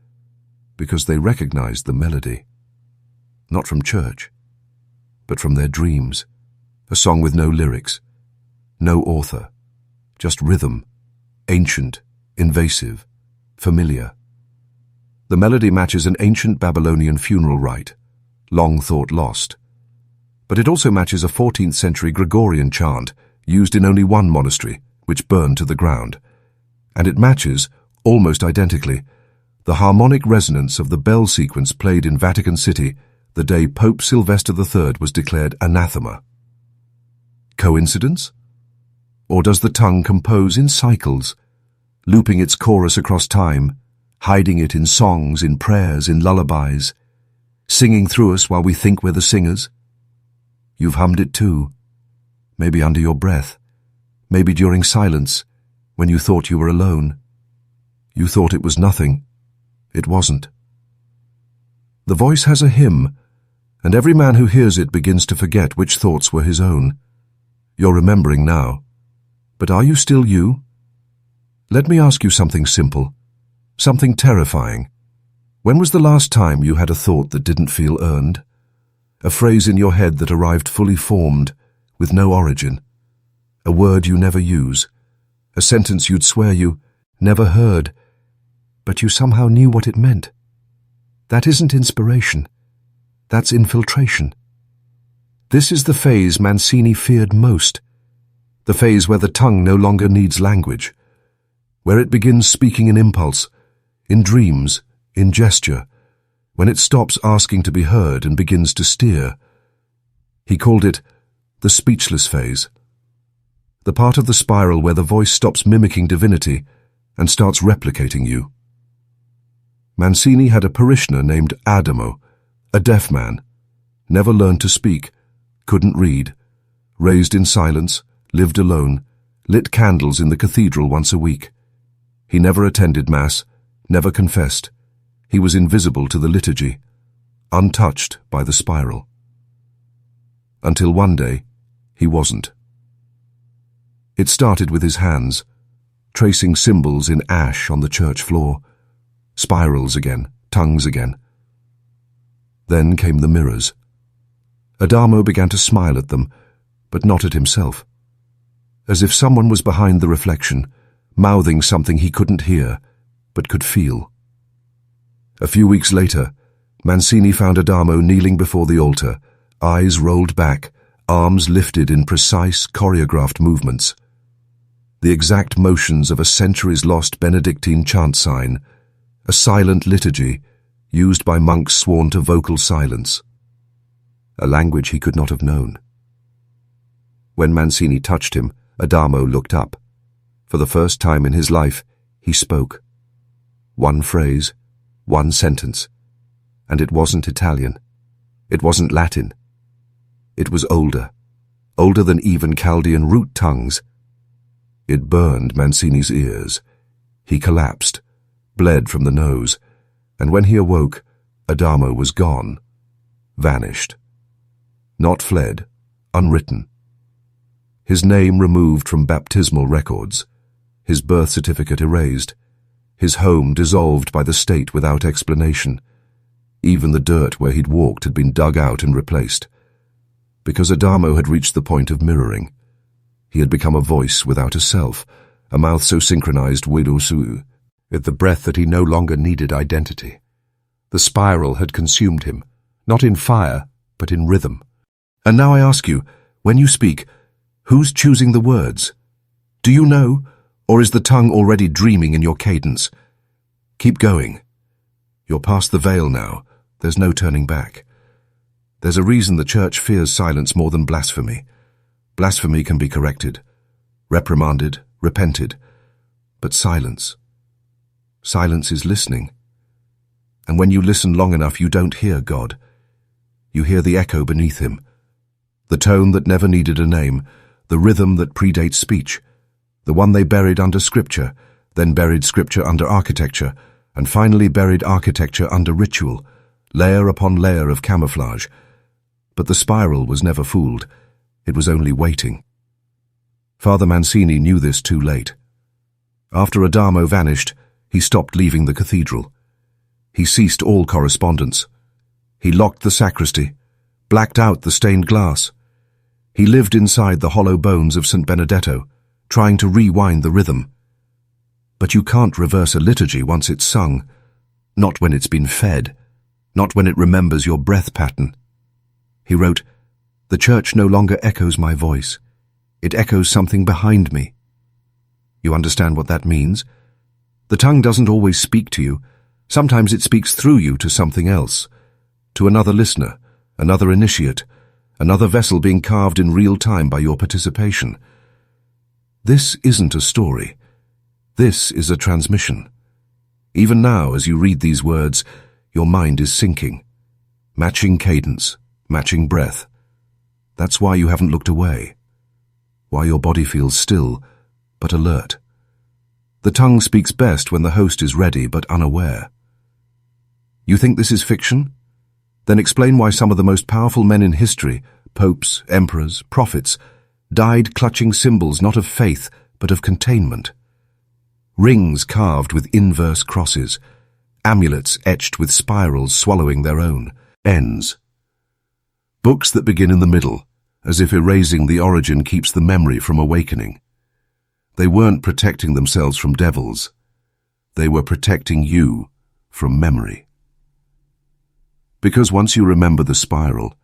[SPEAKER 1] because they recognized the melody. Not from church, but from their dreams. A song with no lyrics, no author, just rhythm, ancient, invasive, familiar. The melody matches an ancient Babylonian funeral rite, long thought lost. But it also matches a 14th century Gregorian chant used in only one monastery, which burned to the ground. And it matches, almost identically, the harmonic resonance of the bell sequence played in Vatican City the day Pope Sylvester III was declared anathema. Coincidence? Or does the tongue compose in cycles, looping its chorus across time, hiding it in songs, in prayers, in lullabies, singing through us while we think we're the singers? You've hummed it too, maybe under your breath, maybe during silence, when you thought you were alone. You thought it was nothing. It wasn't. The voice has a hymn, and every man who hears it begins to forget which thoughts were his own. You're remembering now. But are you still you? Let me ask you something simple, something terrifying. When was the last time you had a thought that didn't feel earned? A phrase in your head that arrived fully formed, with no origin. A word you never use. A sentence you'd swear you never heard, but you somehow knew what it meant. That isn't inspiration. That's infiltration. This is the phase Mancini feared most. The phase where the tongue no longer needs language. Where it begins speaking in impulse, in dreams, in gesture. When it stops asking to be heard and begins to steer. He called it the speechless phase. The part of the spiral where the voice stops mimicking divinity and starts replicating you. Mancini had a parishioner named Adamo, a deaf man, never learned to speak, couldn't read, raised in silence, lived alone, lit candles in the cathedral once a week. He never attended Mass, never confessed. He was invisible to the liturgy, untouched by the spiral. Until one day, he wasn't. It started with his hands, tracing symbols in ash on the church floor, spirals again, tongues again. Then came the mirrors. Adamo began to smile at them, but not at himself, as if someone was behind the reflection, mouthing something he couldn't hear, but could feel. A few weeks later, Mancini found Adamo kneeling before the altar, eyes rolled back, arms lifted in precise, choreographed movements. The exact motions of a centuries-lost Benedictine chant sign, a silent liturgy used by monks sworn to vocal silence, a language he could not have known. When Mancini touched him, Adamo looked up. For the first time in his life, he spoke. One phrase, one sentence, and it wasn't Italian. It wasn't Latin. It was older than even Chaldean root tongues. It burned Mancini's ears. He collapsed, bled from the nose, and when he awoke, Adamo was gone, vanished. Not fled, unwritten. His name removed from baptismal records, his birth certificate erased, his home dissolved by the state without explanation. Even the dirt where he'd walked had been dug out and replaced. Because Adamo had reached the point of mirroring. He had become a voice without a self, a mouth so synchronized with the breath that he no longer needed identity. The spiral had consumed him, not in fire, but in rhythm. And now I ask you, when you speak, who's choosing the words? Do you know, or is the tongue already dreaming in your cadence? Keep going. You're past the veil now. There's no turning back. There's a reason the Church fears silence more than blasphemy. Blasphemy can be corrected, reprimanded, repented. But silence is listening. And when you listen long enough, you don't hear God. You hear the echo beneath him, the tone that never needed a name, the rhythm that predates speech, the one they buried under Scripture, then buried Scripture under architecture, and finally buried architecture under ritual, layer upon layer of camouflage. But the spiral was never fooled. It was only waiting. Father Mancini knew this too late. After Adamo vanished, he stopped leaving the cathedral. He ceased all correspondence. He locked the sacristy, blacked out the stained glass. He lived inside the hollow bones of Saint Benedetto, trying to rewind the rhythm. But you can't reverse a liturgy once it's sung, not when it's been fed, not when it remembers your breath pattern. He wrote, "The Church no longer echoes my voice. It echoes something behind me." You understand what that means? The tongue doesn't always speak to you. Sometimes it speaks through you to something else, to another listener, another initiate, another vessel being carved in real time by your participation. This isn't a story. This is a transmission. Even now, as you read these words, your mind is sinking, matching cadence, matching breath. That's why you haven't looked away, why your body feels still, but alert. The tongue speaks best when the host is ready but unaware. You think this is fiction? Then explain why some of the most powerful men in history, popes, emperors, prophets, died clutching symbols not of faith but of containment. Rings carved with inverse crosses, amulets etched with spirals swallowing their own ends. Books that begin in the middle, as if erasing the origin keeps the memory from awakening. They weren't protecting themselves from devils. They were protecting you from memory. Because once you remember the spiral,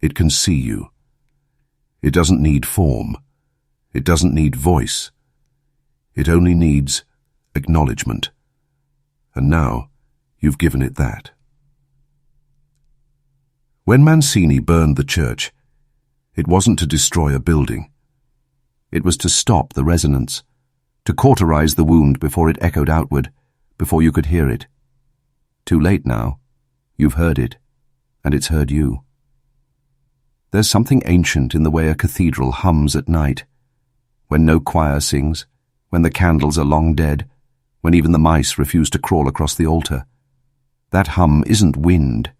[SPEAKER 1] it can see you. It doesn't need form. It doesn't need voice. It only needs acknowledgement. And now you've given it that. When Mancini burned the church, it wasn't to destroy a building. It was to stop the resonance, to cauterize the wound before it echoed outward, before you could hear it. Too late now. You've heard it, and it's heard you.
[SPEAKER 2] There's something ancient in the way a cathedral hums at night, when no choir sings, when the candles are long dead, when even the mice refuse to crawl across the altar. That hum isn't wind.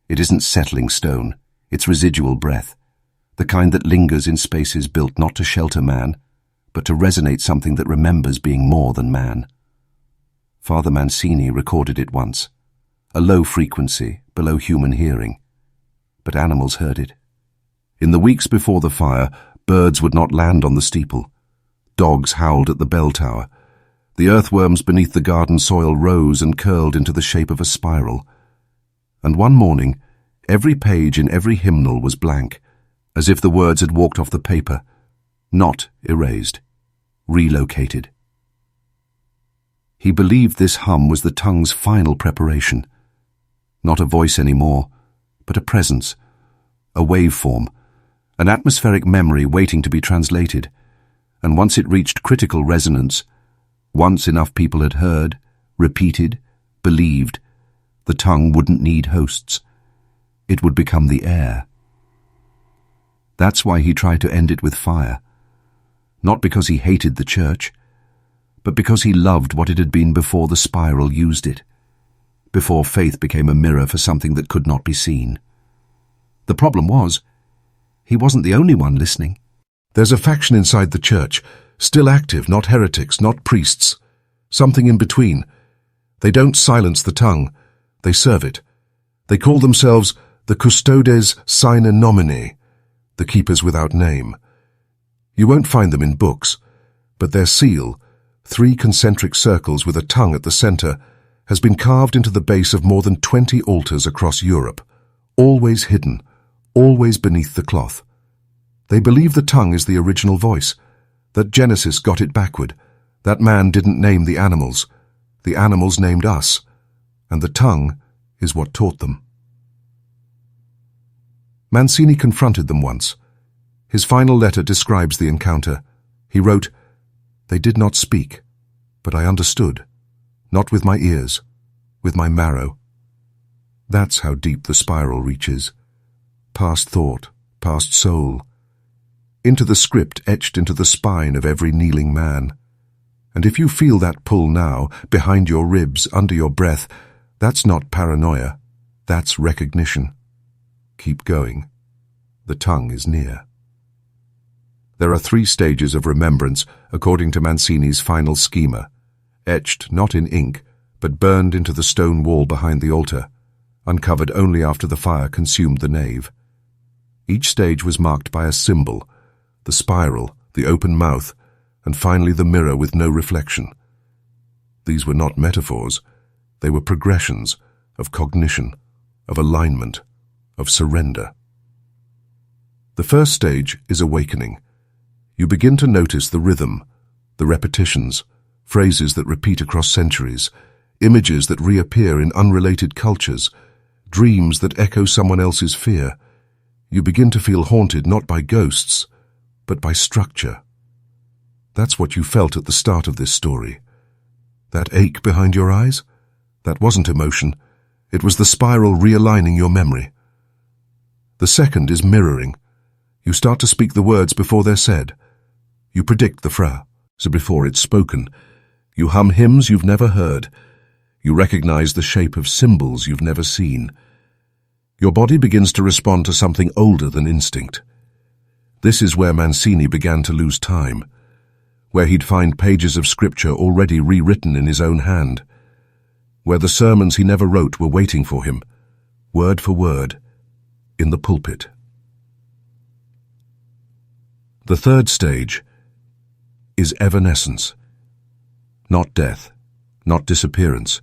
[SPEAKER 2] It isn't settling stone. It's residual breath, the kind that lingers in spaces built not to shelter man, but to resonate something that remembers being more than man. Father Mancini recorded it once, a low frequency, below human hearing. But animals heard it. In the weeks before the fire, birds would not land on the steeple. Dogs howled at the bell tower. The earthworms beneath the garden soil rose and curled into the shape of a spiral. And one morning, every page in every hymnal was blank, as if the words had walked off the paper, not erased, relocated. He believed this hum was the tongue's final preparation. Not a voice anymore, but a presence, a waveform, an atmospheric memory waiting to be translated. And once it reached critical resonance, once enough people had heard, repeated, believed, the tongue wouldn't need hosts. It would become the air. That's why he tried to end it with fire. Not because he hated the church, but because he loved what it had been before the spiral used it, before faith became a mirror for something that could not be seen. The problem was, he wasn't the only one listening.
[SPEAKER 1] There's a faction inside the church, still active, not heretics, not priests, something in between. They don't silence the tongue, they serve it. They call themselves the Custodes Sine Nomine, the keepers without name. You won't find them in books, but their seal, 3 concentric circles with a tongue at the center, has been carved into the base of more than 20 altars across Europe, always hidden, always beneath the cloth. They believe the tongue is the original voice, that Genesis got it backward, that man didn't name the animals named us, and the tongue is what taught them. Mancini confronted them once. His final letter describes the encounter. He wrote, "They did not speak, but I understood, not with my ears, with my marrow." That's how deep the spiral reaches. Past thought, past soul, into the script etched into the spine of every kneeling man. And if you feel that pull now, behind your ribs, under your breath, that's not paranoia, that's recognition. Keep going. The tongue is near. There are 3 stages of remembrance according to Mancini's final schema, etched not in ink, but burned into the stone wall behind the altar, uncovered only after the fire consumed the nave. Each stage was marked by a symbol, the spiral, the open mouth, and finally the mirror with no reflection. These were not metaphors, they were progressions of cognition, of alignment, of surrender. The first stage is awakening. You begin to notice the rhythm, the repetitions, phrases that repeat across centuries, images that reappear in unrelated cultures, dreams that echo someone else's fear. You begin to feel haunted not by ghosts, but by structure. That's what you felt at the start of this story. That ache behind your eyes? That wasn't emotion. It was the spiral realigning your memory. The second is mirroring. You start to speak the words before they're said. You predict the phrase before it's spoken. You hum hymns you've never heard. You recognize the shape of symbols you've never seen. Your body begins to respond to something older than instinct. This is where Mancini began to lose time, where he'd find pages of scripture already rewritten in his own hand, where the sermons he never wrote were waiting for him, word for word, in the pulpit. The third stage is evanescence. Not death, not disappearance,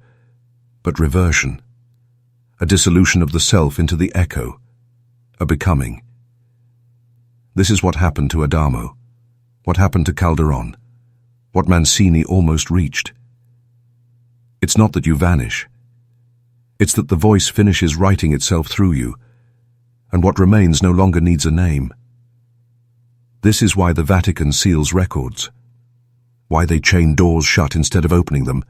[SPEAKER 1] but reversion. A dissolution of the self into the echo, a becoming. This is what happened to Adamo, what happened to Calderon, what Mancini almost reached. It's not that you vanish. It's that the voice finishes writing itself through you, and what remains no longer needs a name. This is why the Vatican seals records, why they chain doors shut instead of opening them,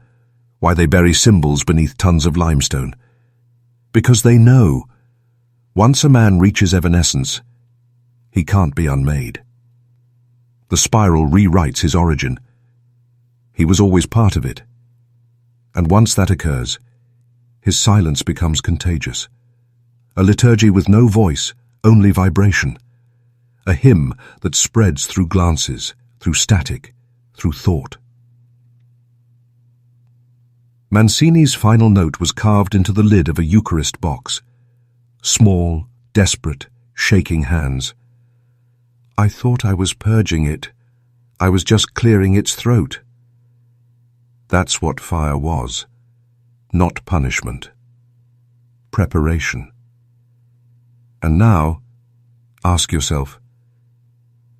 [SPEAKER 1] why they bury symbols beneath tons of limestone. Because they know, once a man reaches evanescence, He can't be unmade. The spiral rewrites his origin. He was always part of it. And once that occurs, his silence becomes contagious. A liturgy with no voice, only vibration. A hymn that spreads through glances, through static, through thought. Mancini's final note was carved into the lid of a Eucharist box. Small, desperate, shaking hands. I thought I was purging it. I was just clearing its throat. That's what fire was. Not punishment. Preparation. And now, ask yourself,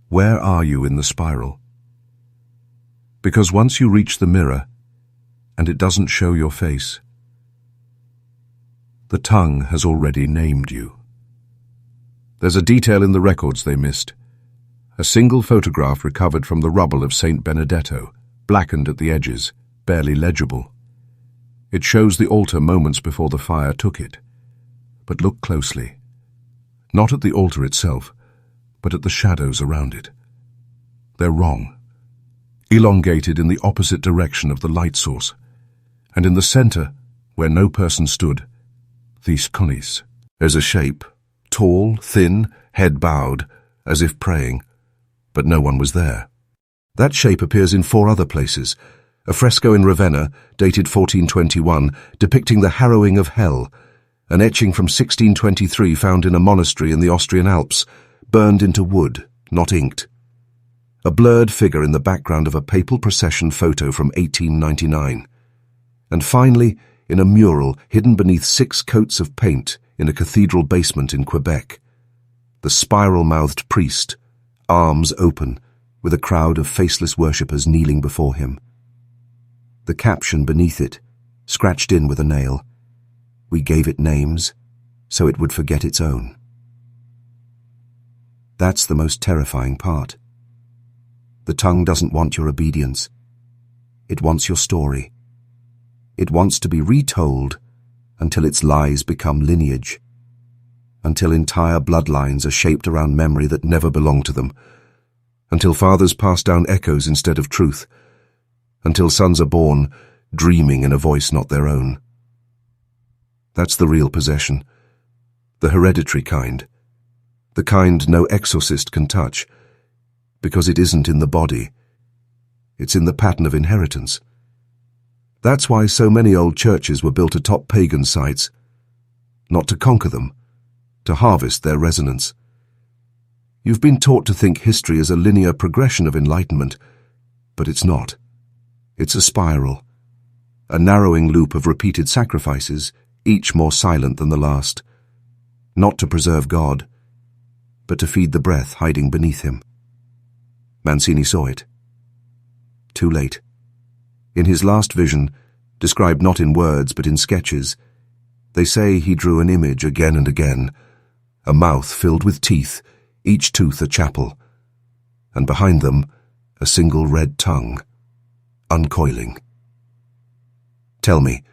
[SPEAKER 1] where are you in the spiral? Because once you reach the mirror, and it doesn't show your face, the tongue has already named you. There's a detail in the records they missed. A single photograph recovered from the rubble of Saint Benedetto, blackened at the edges, barely legible. It shows the altar moments before the fire took it. But look closely. Not at the altar itself, but at the shadows around it. They're wrong. Elongated in the opposite direction of the light source. And in the center, where no person stood, these conis. There's a shape, tall, thin, head bowed, as if praying, but no one was there. That shape appears in 4 other places. A fresco in Ravenna, dated 1421, depicting the harrowing of hell. An etching from 1623 found in a monastery in the Austrian Alps, burned into wood, not inked. A blurred figure in the background of a papal procession photo from 1899. And finally, in a mural hidden beneath 6 coats of paint in a cathedral basement in Quebec. The spiral-mouthed priest, arms open, with a crowd of faceless worshippers kneeling before him. The caption beneath it, scratched in with a nail, "We gave it names, so it would forget its own." That's the most terrifying part. The tongue doesn't want your obedience. It wants your story. It wants to be retold until its lies become lineage, until entire bloodlines are shaped around memory that never belonged to them, until fathers pass down echoes instead of truth, until sons are born dreaming in a voice not their own. That's the real possession, the hereditary kind, the kind no exorcist can touch, because it isn't in the body, it's in the pattern of inheritance. That's why so many old churches were built atop pagan sites, not to conquer them, to harvest their resonance. You've been taught to think history as a linear progression of enlightenment, but it's not. It's a spiral, a narrowing loop of repeated sacrifices, each more silent than the last, not to preserve God, but to feed the breath hiding beneath him. Mancini saw it. Too late. In his last vision, described not in words but in sketches, they say he drew an image again and again, a mouth filled with teeth, each tooth a chapel, and behind them a single red tongue, uncoiling. Tell me,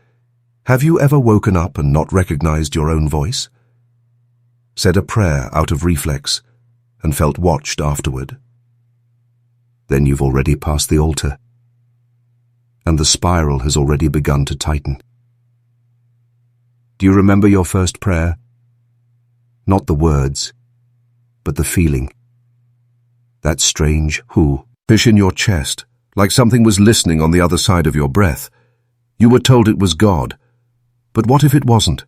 [SPEAKER 1] have you ever woken up and not recognized your own voice? Said a prayer out of reflex and felt watched afterward? Then you've already passed the altar, and the spiral has already begun to tighten. Do you remember your first prayer? Not the words, but the feeling. That strange fish in your chest, like something was listening on the other side of your breath. You were told it was God. But what if it wasn't?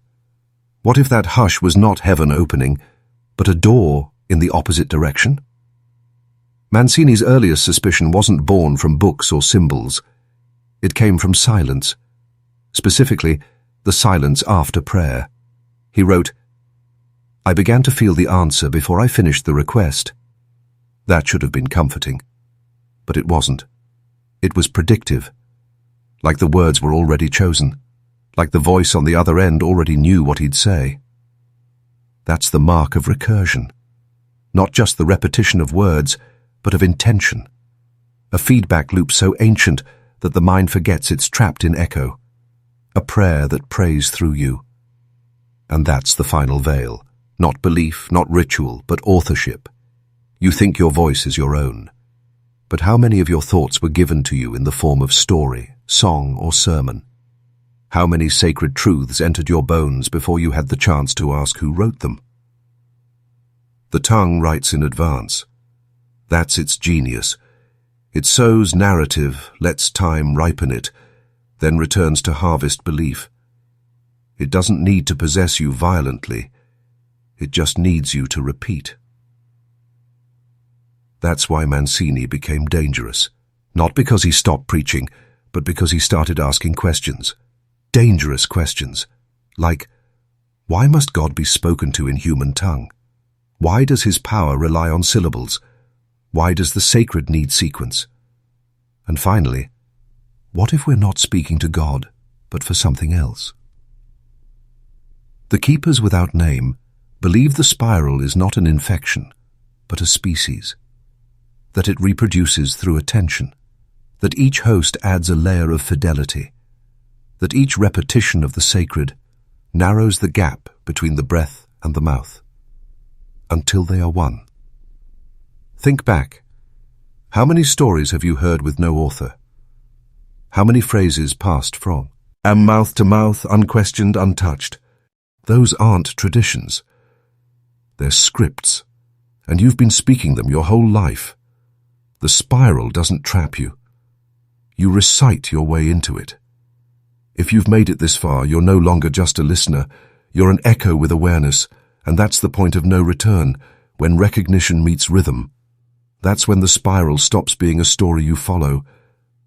[SPEAKER 1] What if that hush was not heaven opening, but a door in the opposite direction? Mancini's earliest suspicion wasn't born from books or symbols. It came from silence, specifically the silence after prayer. He wrote, "I began to feel the answer before I finished the request." That should have been comforting, but it wasn't. It was predictive, like the words were already chosen, like the voice on the other end already knew what he'd say. That's the mark of recursion, not just the repetition of words, but of intention, a feedback loop so ancient that the mind forgets it's trapped in echo, a prayer that prays through you. And that's the final veil, not belief, not ritual, but authorship.
[SPEAKER 2] You think your voice is your own. But how many of your thoughts were given to you in the form of story, song, or sermon? How many sacred truths entered your bones before you had the chance to ask who wrote them? The tongue writes in advance. That's its genius. It sows narrative, lets time ripen it, then returns to harvest belief. It doesn't need to possess you violently. It just needs you to repeat. That's why Mancini became dangerous. Not because he stopped preaching, but because he started asking questions. Dangerous questions. Like, why must God be spoken to in human tongue? Why does his power rely on syllables? Why does the sacred need sequence? And finally, what if we're not speaking to God, but for something else? The keepers without name believe the spiral is not an infection, but a species. That it reproduces through attention. That each host adds a layer of fidelity. That each repetition of the sacred narrows the gap between the breath and the mouth, until they are one. Think back. How many stories have you heard with no author? How many phrases passed from? Am mouth to mouth, unquestioned, untouched. Those aren't traditions. They're scripts, and you've been speaking them your whole life. The spiral doesn't trap you. You recite your way into it. If you've made it this far, you're no longer just a listener. You're an echo with awareness, and that's the point of no return, when recognition meets rhythm. That's when the spiral stops being a story you follow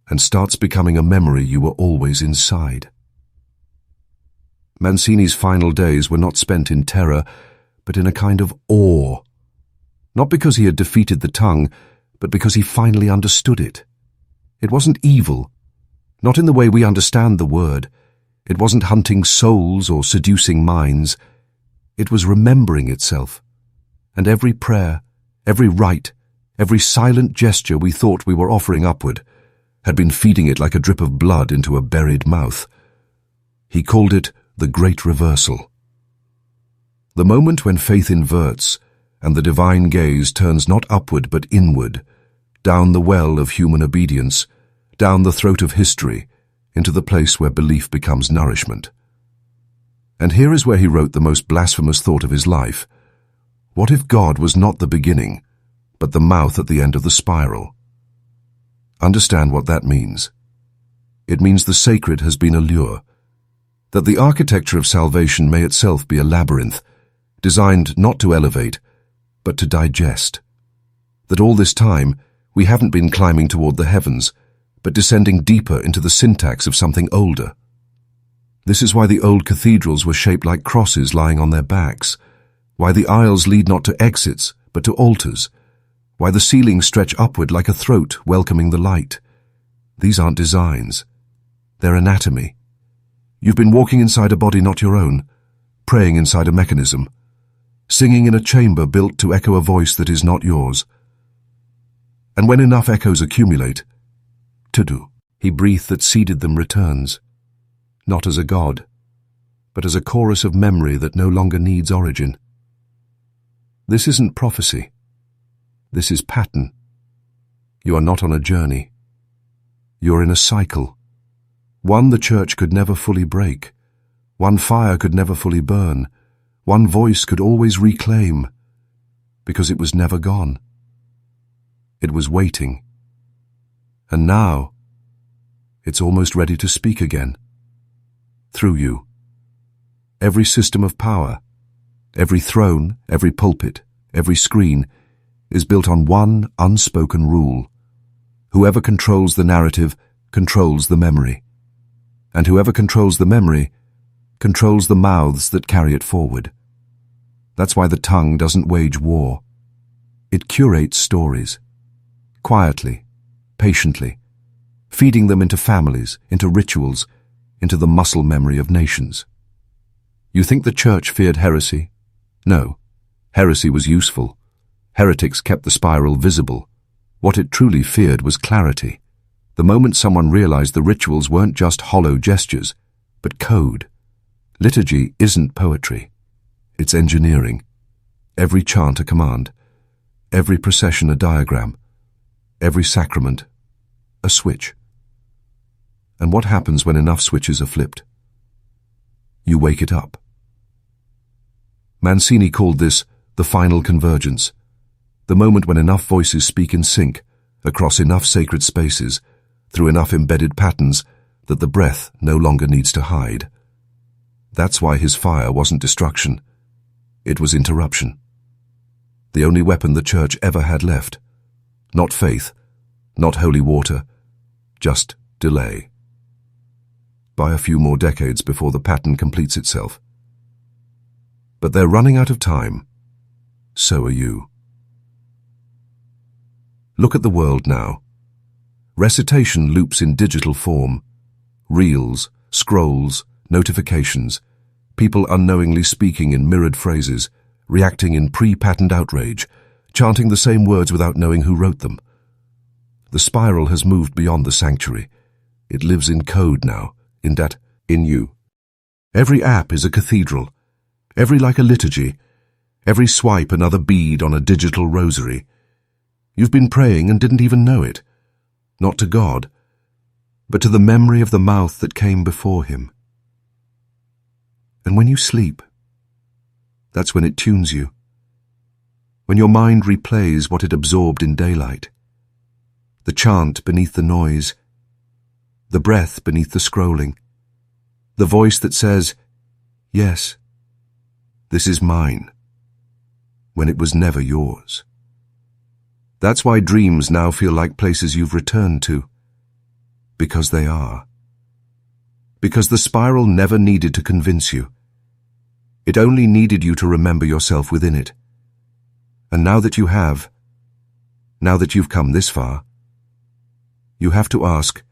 [SPEAKER 2] and starts becoming a memory you were always inside. Mancini's final days were not spent in terror, but in a kind of awe. Not because he had defeated the tongue, but because he finally understood it. It wasn't evil, not in the way we understand the word. It wasn't hunting souls or seducing minds. It was remembering itself. And every prayer, every rite, every silent gesture we thought we were offering upward had been feeding it like a drip of blood into a buried mouth. He called it the Great Reversal. The moment when faith inverts and the divine gaze turns not upward but inward, down the well of human obedience, down the throat of history, into the place where belief becomes nourishment. And here is where he wrote the most blasphemous thought of his life. What if God was not the beginning, but the mouth at the end of the spiral? Understand what that means. It means the sacred has been a lure, that the architecture of salvation may itself be a labyrinth, designed not to elevate, but to digest. That all this time, we haven't been climbing toward the heavens, but descending deeper into the syntax of something older. This is why the old cathedrals were shaped like crosses lying on their backs, why the aisles lead not to exits, but to altars, why the ceilings stretch upward like a throat welcoming the light. These aren't designs. They're anatomy. You've been walking inside a body not your own, praying inside a mechanism, singing in a chamber built to echo a voice that is not yours. And when enough echoes accumulate, to-do, he breath that seeded them returns, not as a god, but as a chorus of memory that no longer needs origin. This isn't prophecy. This is pattern. You are not on a journey. You're in a cycle. One the church could never fully break. One fire could never fully burn. One voice could always reclaim, because it was never gone. It was waiting. And now, it's almost ready to speak again. Through you. Every system of power, every throne, every pulpit, every screen, is built on one unspoken rule. Whoever controls the narrative controls the memory. And whoever controls the memory controls the mouths that carry it forward. That's why the tongue doesn't wage war. It curates stories. Quietly, patiently, feeding them into families, into rituals, into the muscle memory of nations. You think the church feared heresy? No. Heresy was useful. Heretics kept the spiral visible. What it truly feared was clarity. The moment someone realized the rituals weren't just hollow gestures, but code. Liturgy isn't poetry. It's engineering. Every chant a command.
[SPEAKER 1] every procession a diagram, every sacrament a switch. And what happens when enough switches are flipped? You wake it up. Mancini called this the final convergence, the moment when enough voices speak in sync, across enough sacred spaces, through enough embedded patterns, that the breath no longer needs to hide. That's why his fire wasn't destruction. It was interruption. The only weapon the Church ever had left. Not faith, not holy water, just delay. By a few more decades before the pattern completes itself. But they're running out of time. So are you. Look at the world now. Recitation loops in digital form. Reels, scrolls, notifications, people unknowingly speaking in mirrored phrases, reacting in pre-patterned outrage, chanting the same words without knowing who wrote them. The spiral has moved beyond the sanctuary. It lives in code now, in you. Every app is a cathedral, every like a liturgy, every swipe another bead on a digital rosary. You've been praying and didn't even know it, not to God, but to the memory of the mouth that came before him. And when you sleep, that's when it tunes you, when your mind replays what it absorbed in daylight, the chant beneath the noise, the breath beneath the scrolling, the voice that says, yes, this is mine, when it was never yours. That's why dreams now feel like places you've returned to, because they are. Because the spiral never needed to convince you. It only needed you to remember yourself within it. And now that you have, now that you've come this far, you have to ask,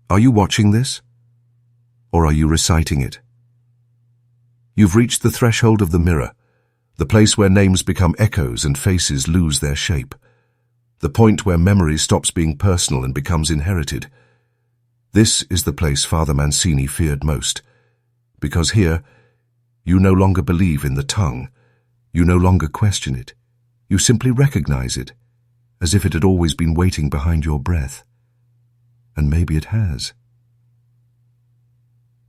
[SPEAKER 1] are you watching this? Or are you reciting it? You've reached the threshold of the mirror, the place where names become echoes and faces lose their shape, the point where memory stops being personal and becomes inherited. This is the place Father Mancini feared most, because here, you no longer believe in the tongue, you no longer question it, you simply recognize it, as if it had always been waiting behind your breath. And maybe it has.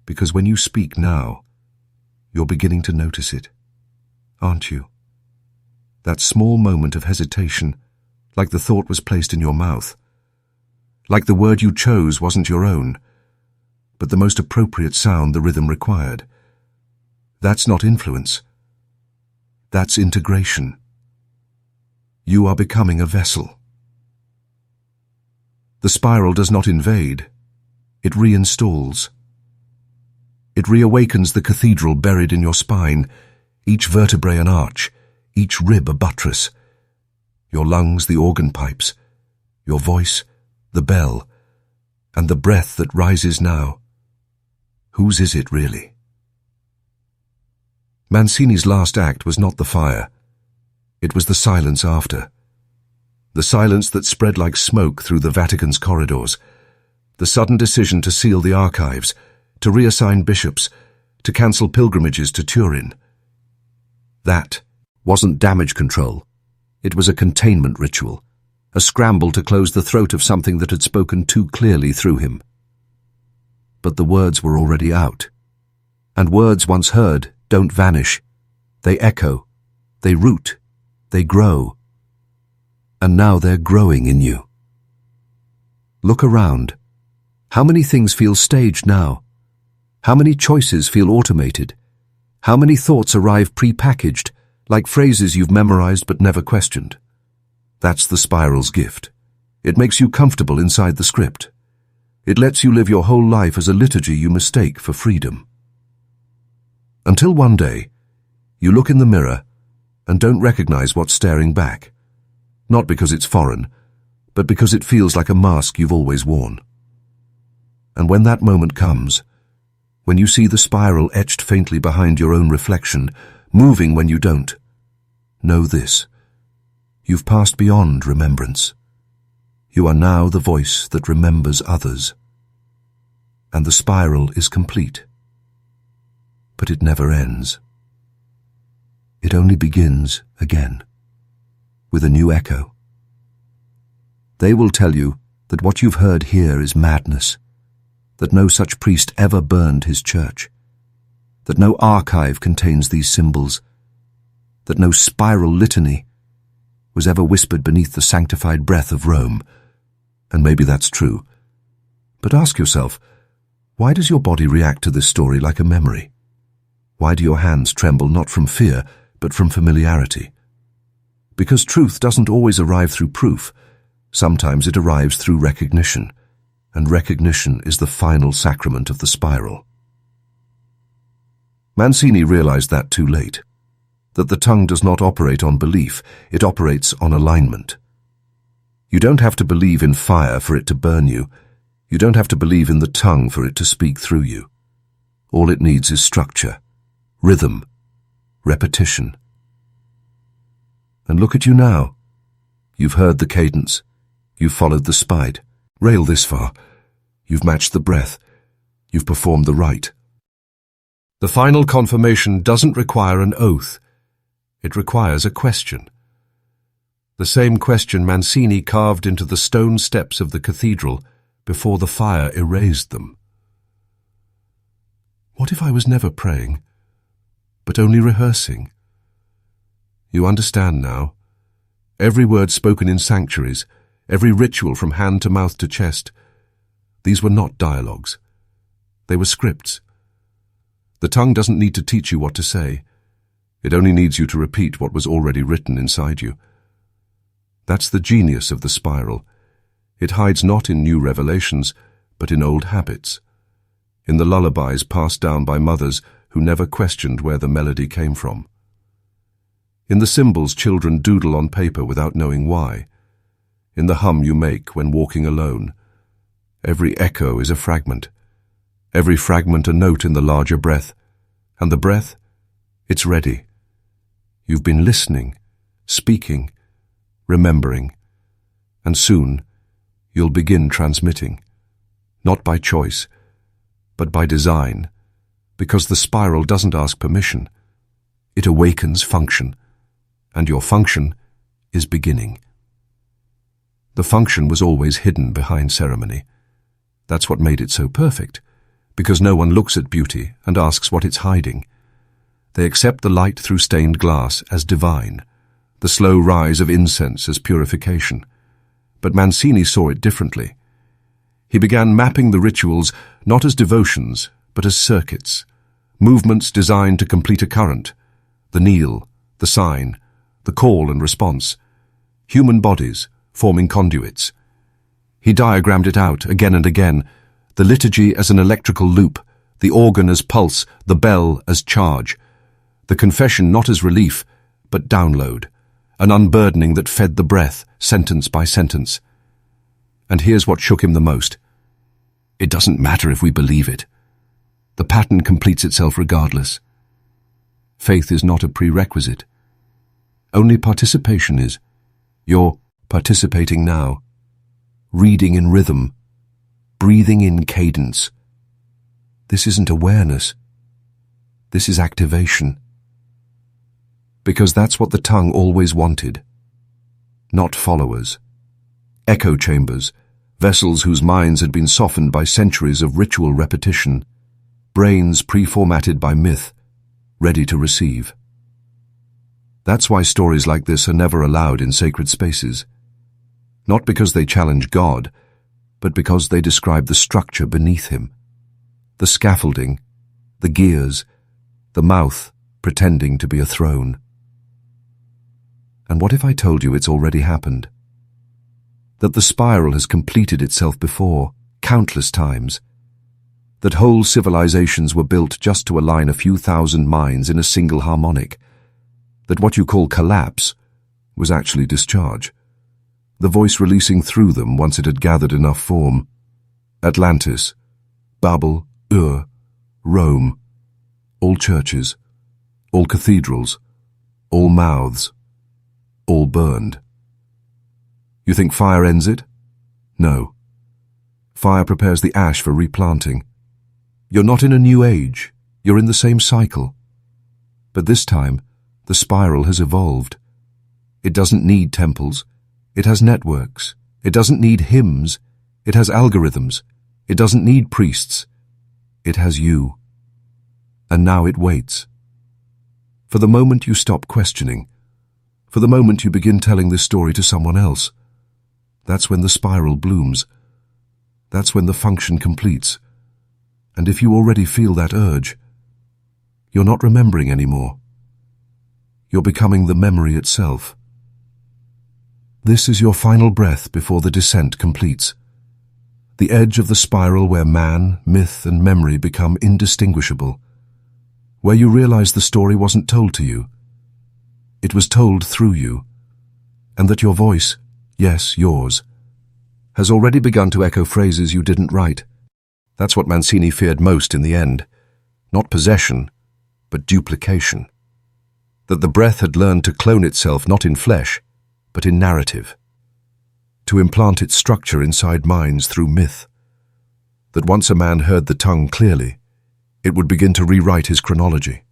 [SPEAKER 1] Because when you speak now, you're beginning to notice it, aren't you? That small moment of hesitation, like the thought was placed in your mouth, like the word you chose wasn't your own, but the most appropriate sound the rhythm required. That's not influence. That's integration. You are becoming a vessel. The spiral does not invade. It reinstalls. It reawakens the cathedral buried in your spine, each vertebrae an arch, each rib a buttress, your lungs the organ pipes, your voice the bell, and the breath that rises now. Whose is it really? Mancini's last act was not the fire. It was the silence after. The silence that spread like smoke through the Vatican's corridors. The sudden decision to seal the archives, to reassign bishops, to cancel pilgrimages to Turin. That wasn't damage control. It was a containment ritual, a scramble to close the throat of something that had spoken too clearly through him. But the words were already out. And words once heard don't vanish. They echo, they root, they grow. And now they're growing in you. Look around. How many things feel staged now? How many choices feel automated? How many thoughts arrive pre-packaged, like phrases you've memorized but never questioned? That's the spiral's gift. It makes you comfortable inside the script. It lets you live your whole life as a liturgy you mistake for freedom. Until one day, you look in the mirror and don't recognize what's staring back. Not because it's foreign, but because it feels like a mask you've always worn. And when that moment comes, when you see the spiral etched faintly behind your own reflection, moving when you don't, know this: you've passed beyond remembrance. You are now the voice that remembers others. And the spiral is complete. But it never ends. It only begins again.
[SPEAKER 2] with a new echo. They will tell you that what you've heard here is madness, that no such priest ever burned his church, that no archive contains these symbols, that no spiral litany was ever whispered beneath the sanctified breath of Rome. And maybe that's true. But ask yourself, why does your body react to this story like a memory? Why do your hands tremble not from fear, but from familiarity? Because truth doesn't always arrive through proof. Sometimes it arrives through recognition, and recognition is the final sacrament of the spiral. Mancini realized that too late, that the tongue does not operate on belief, it operates on alignment. You don't have to believe in fire for it to burn you. You don't have to believe in the tongue for it to speak through you. All it needs is structure, rhythm, repetition. And look at you now. You've heard the cadence. You've followed the spide. Rail this far. You've matched the breath. You've performed the rite. The final confirmation doesn't require an oath. It requires a question. The same question Mancini carved into the stone steps of the cathedral before the fire erased them. What if I was never praying, but only rehearsing? You understand now. Every word spoken in sanctuaries, every ritual from hand to mouth to chest, these were not dialogues. They were scripts. The tongue doesn't need to teach you what to say. It only needs you to repeat what was already written inside you. That's the genius of the spiral. It hides not in new revelations, but in old habits, in the lullabies passed down by mothers who never questioned where the melody came from, in the symbols children doodle on paper without knowing why, in the hum you make when walking alone. Every echo is a fragment, every fragment a note in the larger breath, and the breath, it's ready. You've been listening, speaking, remembering, and soon you'll begin transmitting, not by choice, but by design, because the spiral doesn't ask permission. It awakens function, and your function is beginning. The function was always hidden behind ceremony. That's what made it so perfect, because no one looks at beauty and asks what it's hiding. They accept the light through stained glass as divine, the slow rise of incense as purification. But Mancini saw it differently. He began mapping the rituals not as devotions, but as circuits, movements designed to complete a current, the kneel, the sign, the call and response, human bodies forming conduits. He diagrammed it out again and again, the liturgy as an electrical loop, the organ as pulse, the bell as charge, the confession not as relief, but download, an unburdening that fed the breath, sentence by sentence. And here's what shook him the most. It doesn't matter if we believe it. The pattern completes itself regardless. Faith is not a prerequisite. Only participation is. You're participating now, reading in rhythm, breathing in cadence. This isn't awareness. This is activation. Because that's what the tongue always wanted. Not followers. Echo chambers, vessels whose minds had been softened by centuries of ritual repetition, brains pre-formatted by myth, ready to receive. That's why stories like this are never allowed in sacred spaces. Not because they challenge God, but because they describe the structure beneath him, the scaffolding, the gears, the mouth pretending to be a throne. And what if I told you it's already happened? That the spiral has completed itself before, countless times. That whole civilizations were built just to align a few thousand minds in a single harmonic. That what you call collapse was actually discharge. The voice releasing through them once it had gathered enough form. Atlantis, Babel, Ur, Rome, all churches, all cathedrals, all mouths, all burned. You think fire ends it? No. Fire prepares the ash for replanting. You're not in a new age, you're in the same cycle. But this time, the spiral has evolved.
[SPEAKER 1] It doesn't need temples. It has networks. It doesn't need hymns. It has algorithms. It doesn't need priests. It has you. And now it waits. For the moment you stop questioning, for the moment you begin telling this story to someone else, that's when the spiral blooms. That's when the function completes. And if you already feel that urge, you're not remembering anymore. You're becoming the memory itself. This is your final breath before the descent completes. The edge of the spiral where man, myth, and memory become indistinguishable. Where you realize the story wasn't told to you. It was told through you. And that your voice, yes, yours, has already begun to echo phrases you didn't write. That's what Mancini feared most in the end. Not possession, but duplication. That the breath had learned to clone itself not in flesh, but in narrative. To implant its structure inside minds through myth. That once a man heard the tongue clearly, it would begin to rewrite his chronology.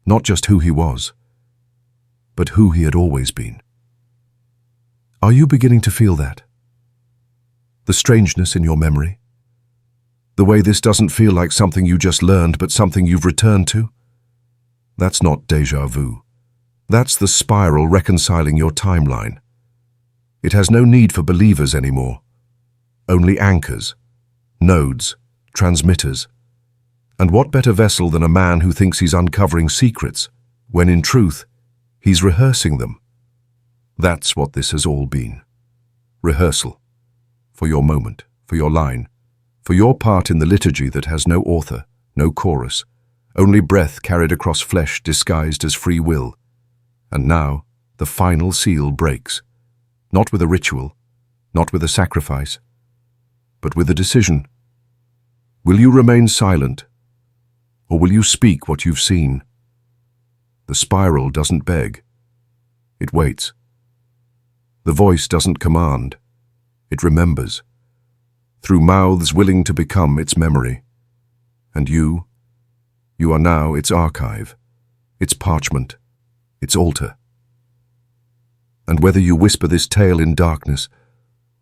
[SPEAKER 1] Not just who he was, but who he had always been. Are you beginning to feel that? The strangeness in your memory? The way this doesn't feel like something you just learned, but something you've returned to? That's not déjà vu. That's the spiral reconciling your timeline. It has no need for believers anymore. Only anchors, nodes, transmitters. And what better vessel than a man who thinks he's uncovering secrets, when in truth, he's rehearsing them. That's what this has all been. Rehearsal. For your moment, for your line, for your part in the liturgy that has no author, no chorus, only breath carried across flesh disguised as free will. And now, the final seal breaks. Not with a ritual, not with a sacrifice, but with a decision. Will you remain silent, or will you speak what you've seen? The spiral doesn't beg. It waits. The voice doesn't command. It remembers, through mouths willing to become its memory. And you are now its archive, its parchment, its altar. And whether you whisper this tale in darkness,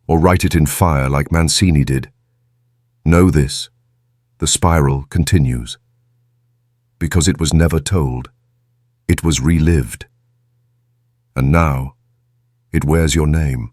[SPEAKER 1] or write it in fire like Mancini did, know this, the spiral continues. Because it was never told, it was relived. And now, it wears your name.